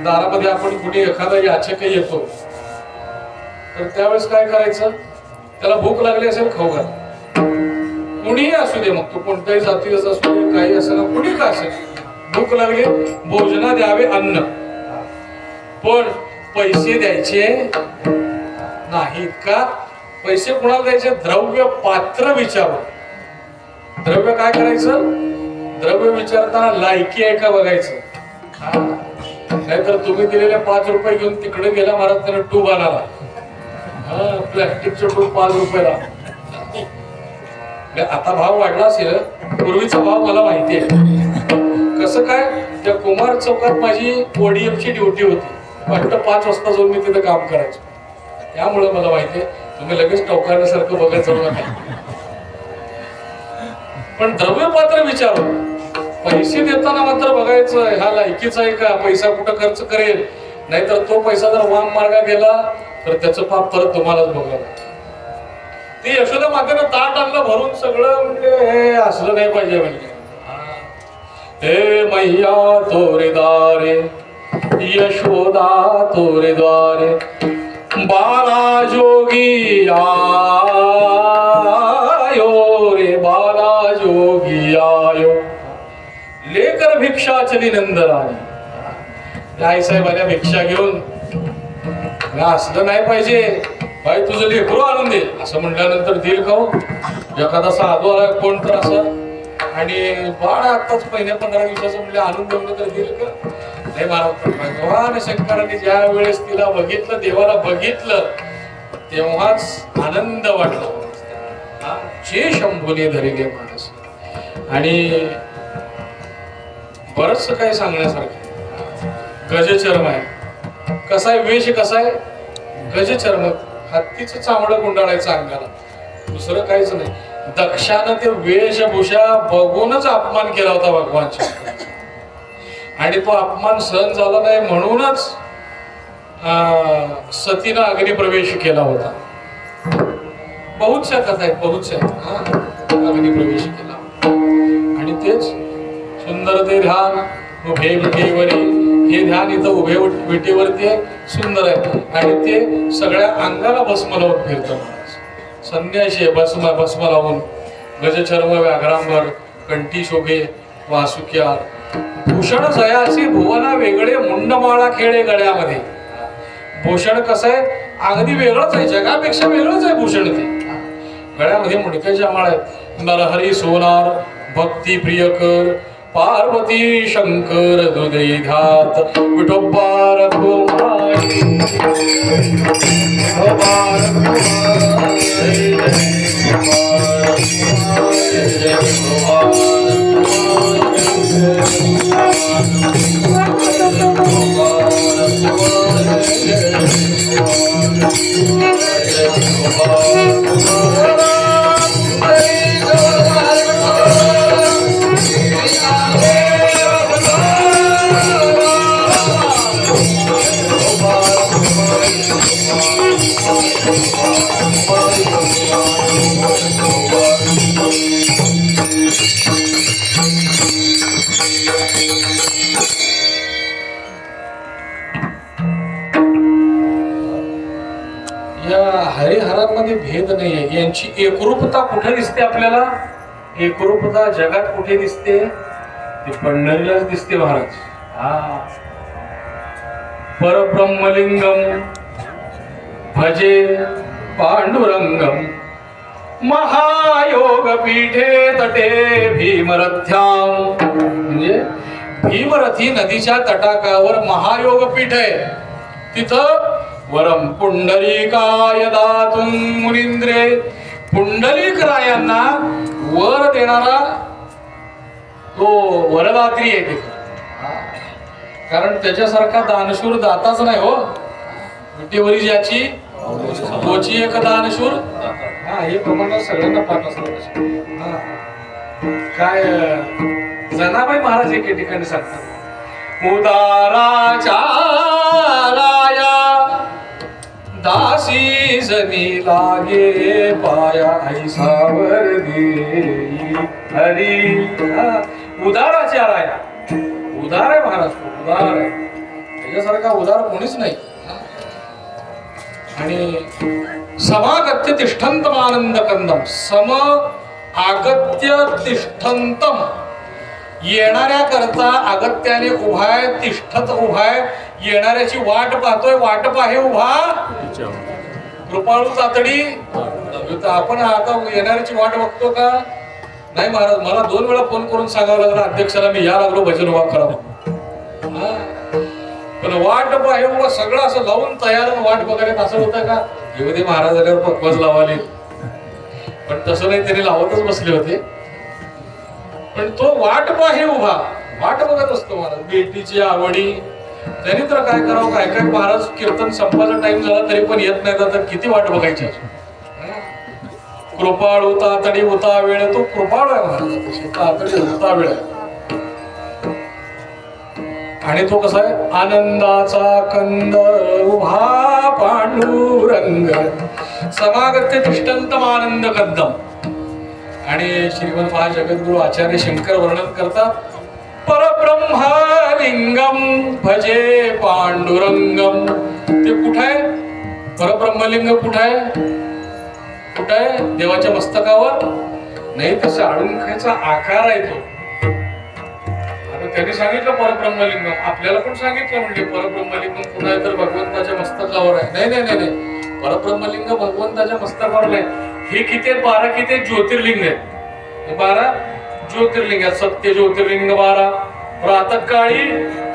Speaker 1: दारामध्ये आपण कुणी एखादा याचक येतो तर त्यावेळेस काय करायचं, त्याला भूक लागली असेल खाऊ घाल, कुणीही असू दे, मग तो कोणत्याही जातीचा असू दे, काही असेल, कुणी का असेल, भूक लागली भोजना द्यावे अन्न, पण पैसे द्यायचे नाहीत. का? पैसे कोणाला द्यायचे, द्रव्य पात्र विचारून. द्रव्य काय करायचं, द्रव्य विचारताना लायकी आहे का बघायचं. नाहीतर तुम्ही दिलेले 5 रुपये घेऊन तिकडे गेला महाराज त्याने टूब आणाला. हा, प्लॅस्टिकचं टूब 5 रुपयाला. आता भाव वाढला असेल, पूर्वीचा भाव मला माहिती आहे. कसं काय, त्या कुमार चौकात माझी ओडीएफची ड्युटी होती. वाटतं 5 वाजता जाऊन मी तिथे काम करायचो. त्यामुळे मला माहिती आहे. तुम्ही लगेच टोकारण्यासारखं बघत जाऊ नका. पण द्रव्यपात्र विचारू, पैसे देताना मात्र बघायचं ह्या लायकीचा आहे का, पैसा कुठं खर्च करेल. नाहीतर तो पैसा जर वाम मार्गा गेला तर त्याचं पाप परत तुम्हालाच बघावं. ती यशोदा मातेनं ताट आणलं भरून सगळं, म्हणजे हे असलं नाही पाहिजे. म्हणजे हे मैया तोरे दारे यशोदा तोरे द्वारे बाला जोगी आयो रे बाला जोगी आयो लेकर भिक्षा चली नंदराणी. आई साहेब आल्या भिक्षा घेऊन. असलं नाही पाहिजे. बाई तुझं लेकरू आणून दे असं म्हटल्यानंतर देईल का हो? एखादा साधू आला कोण तर असं आणि बाळ आताच महिन्या 15 दिवसाचं म्हणजे आणून देऊन तर देईल का? नाही महाराज. भगवान शंकरांनी ज्या वेळेस तिला बघितलं, देवाला बघितलं, तेव्हाच आनंद वाटला. जे शंभूने धरिले माणस. आणि बरंच काही सांगण्यासारखं. गजचर्म आहे. कसा आहे वेश, कसा आहे गजचर्म. हत्तीचं चामडं गुंडाळायचं अंगाला, दुसरं काहीच नाही. दक्षानं ते वेशभूषा बघूनच अपमान केला होता भगवानचा. आणि तो अपमान सहन झाला नाही म्हणूनच सतीनं अग्निप्रवेश केला होता. बहुतशा कथा आहेत, बहुतशा अग्निप्रवेश केला. आणि तेच सुंदर ते ध्यान उभे विटेवरी. हे ध्यान इथं उभे विटेवरती आहे, सुंदर आहे. आणि ते सगळ्या अंगाला भस्म लावून फिरतं. संन्याशी भस्म लावून गजचर्म व्याघ्रांबर कंठी शोभे वासुक्या भूषण जयासी भुवना वेगळे मुंडमाळा खेळे गळ्यामध्ये. भूषण कसं आहे, अगदी वेगळंच आहे, जगापेक्षा वेगळंच आहे भूषण. ते गळ्यामध्ये मुंडक्याच्या माळा आहेत. नरहरी सोनार भक्ती प्रियकर पार्वती शंकर हृदय धात विठोबा रघुमाई हरिहरांमध्ये भेद नाहीये. यांची एकरूपता कुठे दिसते आपल्याला? एकरूपता जगात कुठे दिसते? ती पंढरीलाच दिसते महाराज. परब्रह्मलिंगम भजे पांडुरंगम महायोग पीठे तटे भीमरथ्याम. म्हणजे भीमरथी नदीच्या तटाकावर महायोग पीठ आहे. तिथं वरम पुंडलिकाय दातुं मुनींद्रे. पुंडलिक रायांना वर देणारा तो वरदात्री आहे तिथं. कारण त्याच्यासारखा दानशूर दाताच नाही हो. विटेवरी ज्याची तोची एक दानशूर. हे प्रमाण सगळ्यांना पाठ असलं. काय जनाबाई महाराज एके ठिकाणी सांगतात, उदाराच्या राया दासी जनी लागे पाया ऐसावर देई हरी. उदाराच्या राया. उदार आहे महाराज, उदार आहे. त्याच्यासारखा उदार कोणीच नाही. आणि समागत्य तिष्ठंतम आनंद कंदम. सम आगत्य तिष्ठंतम. येणाऱ्या करता अगत्याने उभाय, तिष्ठत उभाय. येणाऱ्याची वाट पाहतोय, वाट पाहे उभा कृपाळू तातडी. आपण आता येणाऱ्याची वाट बघतो का? नाही महाराज. मला 2 वेळा फोन करून सांगावं लागला अध्यक्षाला, मी या लागलो भजन उभा करा. पण वाट हे उभं सगळं असं लावून तयार वाट बघायला असं होतं का येऊ दे महाराज आल्यावर पक्वच लावाले. पण तसं नाही, त्यांनी लावतच बसले होते. पण तो वाट हे उभा वाट बघत असतो महाराज. बेटीची आवडी त्यांनी तर काय करावं, काय काय महाराज कीर्तन संपाचा टाइम झाला तरी पण येत नाही, तर किती वाट बघायची. कृपाळ होता तडी होता वेळ, तो कृपाळ आहे महाराज, होता वेळ. आणि तो कसा आहे, आनंदाचा कंद उभा पांडुरंग समागत्य तिष्ठंतम आनंद कंदम. आणि श्रीमद महाजगद्गुरु आचार्य शंकर वर्णन करतात, परब्रह्मलिंगम भजे पांडुरंगम. ते कुठं आहे परब्रह्मलिंग? कुठं आहे? कुठं आहे? देवाच्या मस्तकावर नाही, तसं अळुंखाचा आकार आहे तो. आता त्यांनी सांगितलं परब्रह्मलिंगम, आपल्याला पण सांगितलं म्हणजे परब्रह्मलिंगम कुठं आहे तर भगवंताच्या मस्तकावर आहे. नाही नाही नाही नाही, परब्रह्मलिंग भगवंताच्या मस्तकावर नाही. हे किती 12 किती ज्योतिर्लिंग आहेत. 12 ज्योतिर्लिंग आहेत. सत्य ज्योतिर्लिंग 12. प्रातःकाळी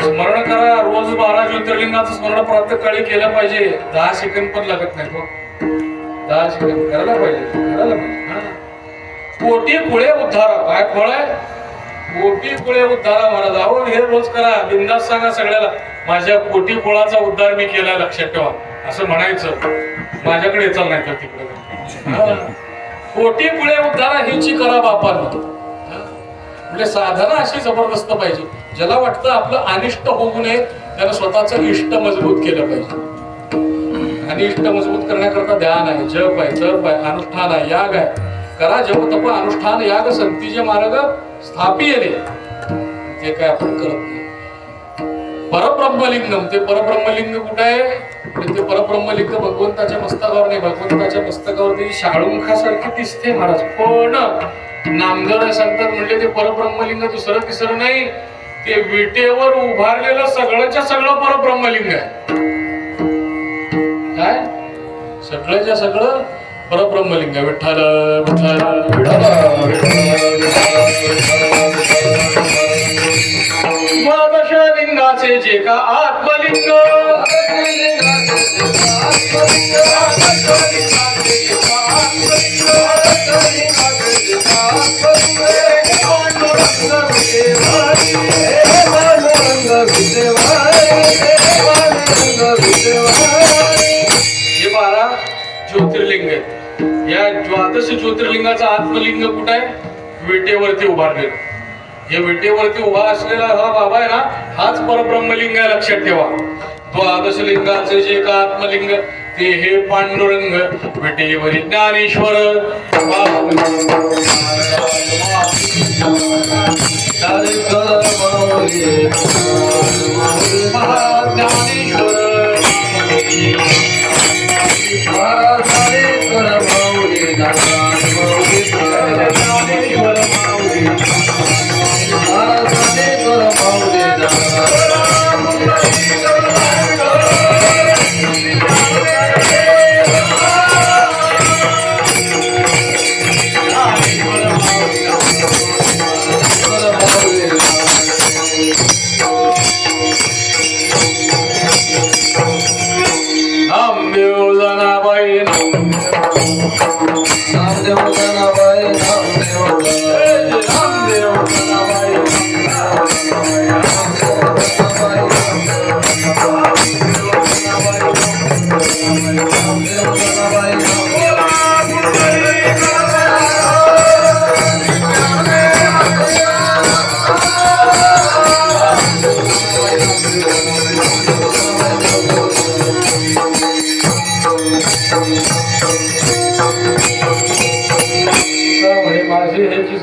Speaker 1: स्मरण करा, रोज 12 ज्योतिर्लिंगाचं स्मरण प्रातःकाळी केलं पाहिजे. 10 सेकंद पण लागत नाही. 10 सेकंद करायला पाहिजे. कोटी कुळे उद्धारा. काय फळ आहे? कोटी कुळे उद्धारा महाराज. अहो हे रोज करा, बिंदास सांगा सगळ्याला, माझ्या कोटी कुळाचा उद्धार मी केलाय, लक्षात ठेवा असं म्हणायचं. माझ्याकडे चाल नाही तर तिकडे. कोटी कुळे उद्धारा हिची करा बापांना. म्हणजे साधना अशी जबरदस्त पाहिजे, ज्याला वाटतं आपलं अनिष्ट होऊ नये त्यानं स्वतःच इष्ट मजबूत केलं पाहिजे. आणि इष्ट मजबूत करण्याकरता ध्यान आहे, जप आहे, तप आहे, अनुष्ठान आहे, याग आहे. करा जप तप अनुष्ठान याग संतीचे मार्ग स्थापिले, ते काय आपण करत नाही. परब्रह्मलिंगम, ते परब्रह्मलिंग कुठे आहे? ते परब्रह्मलिंग भगवंताच्या मस्तकावर नाही. भगवंताच्या मस्तकावर ती शाळुंखासारखी दिसते महाराज, पण नामदेव सांगतात म्हणजे ते परब्रह्मलिंग दुसरं तिसरं नाही, ते विटेवर उभारलेलं सगळंच्या सगळं परब्रह्मलिंग आहे. काय सगळंच्या सगळं परब्रह्मलिंग आहे. विठ्ठल विठ्ठल लिंगाचे जे का आत्मलिंग, हे 12 ज्योतिर्लिंग आहेत. या द्वादश ज्योतिर्लिंगाचा आत्मलिंग कुठं आहे? विटेवरती उभारलेलं. हे विटेवरती उभा असलेला हा बाबा आहे ना, हाच परब्रह्मलिंग आहे, लक्षात ठेवा. द्वादश लिंगाचे जे का आत्मलिंग ते हे पांडुरंग विटेवरी ज्ञानेश्वर.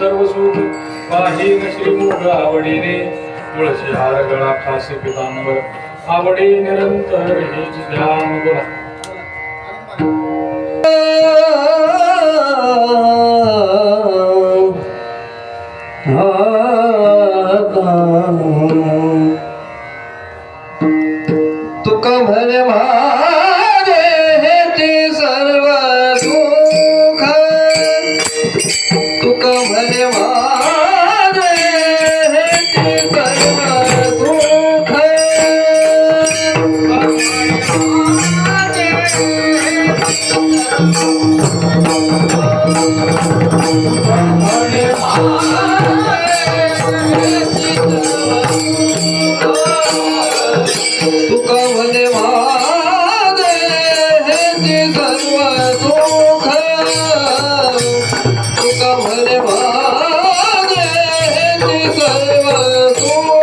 Speaker 1: सर्व सुख पाहिन श्रीमुख आवडीने, तुळशी हार गळा खासे पितांबर आवडी निरंतर हेच ध्यान. बोला
Speaker 2: तुका म्हणे माझे हेची सर्व दुःख, तुका म्हणे माझे हेची सर्व दुःख, तुका म्हणे माझे सर्व सुख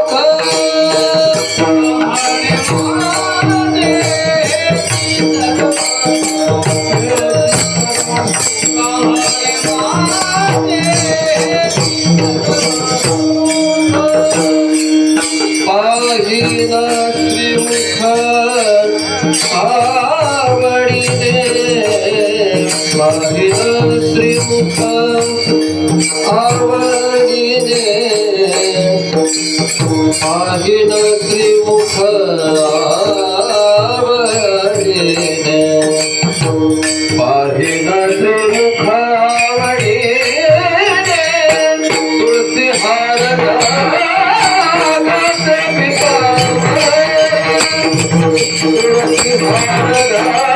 Speaker 2: पाहिन श्रीमुख आवडीने पाहिन श्रीमुख आवडीने पाहिन श्रीमुख आवडीने पाहिन श्रीमुख आवडीने तुळसी हार गावाचे तुळसी हार गावाचे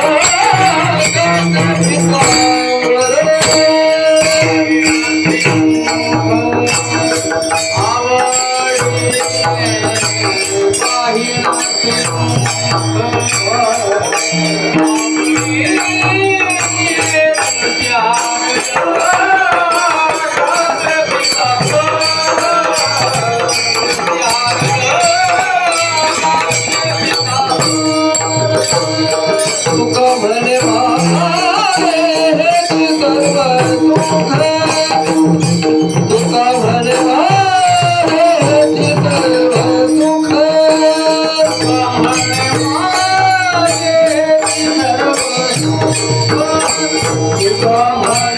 Speaker 2: तुका म्हणे माझे सर्व सुख तुका म्हणे माझे सर्व सुख तुका म्हणे माझे सर्व सुख तुका म्हणे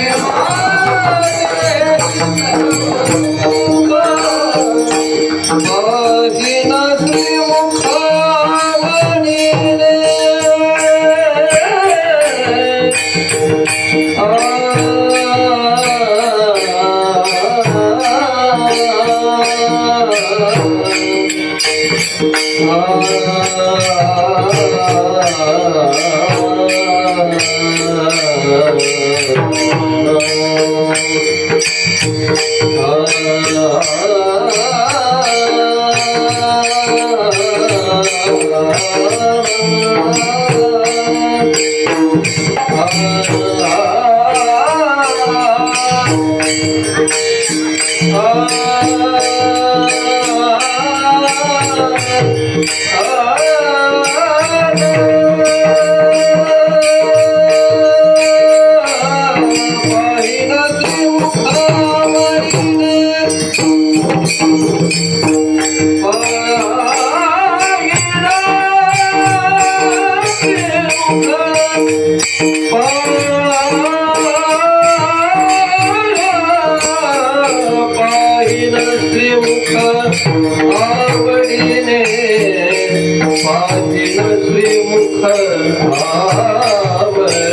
Speaker 2: माझे सर्व सुख पाहिन श्रीमुख आवडीने आवडीने पाहिन श्रीमुख आवडीने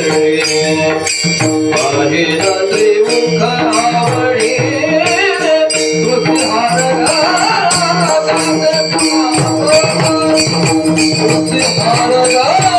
Speaker 2: पाहिन श्रीमुख आवडीने तुझी हार गावाचे तुझी हार गावाचे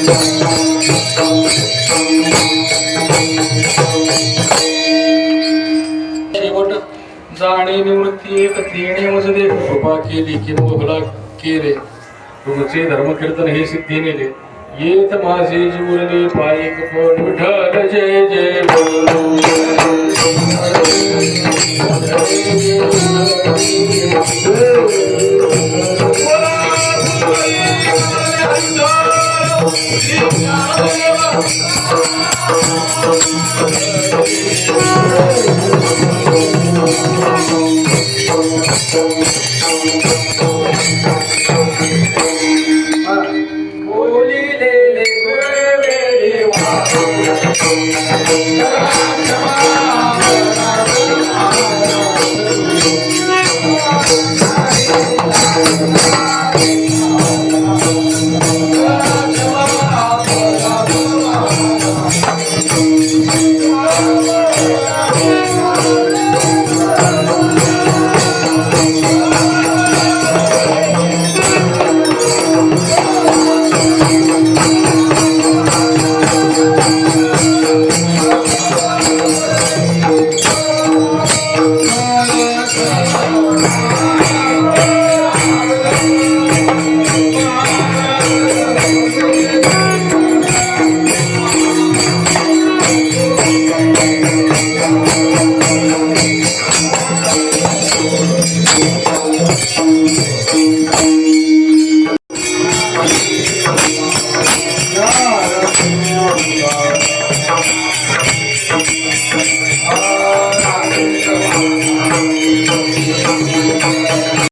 Speaker 1: शेवट जाणे निवृत्ती एक तेणे मज दे कृपा केली की मोहला केले तुमचे धर्मकीर्तन हे सिद्धी नेले येत माझे जीवने पायिक पण विठ्ठल जय जय बोलिलेले वेळी वा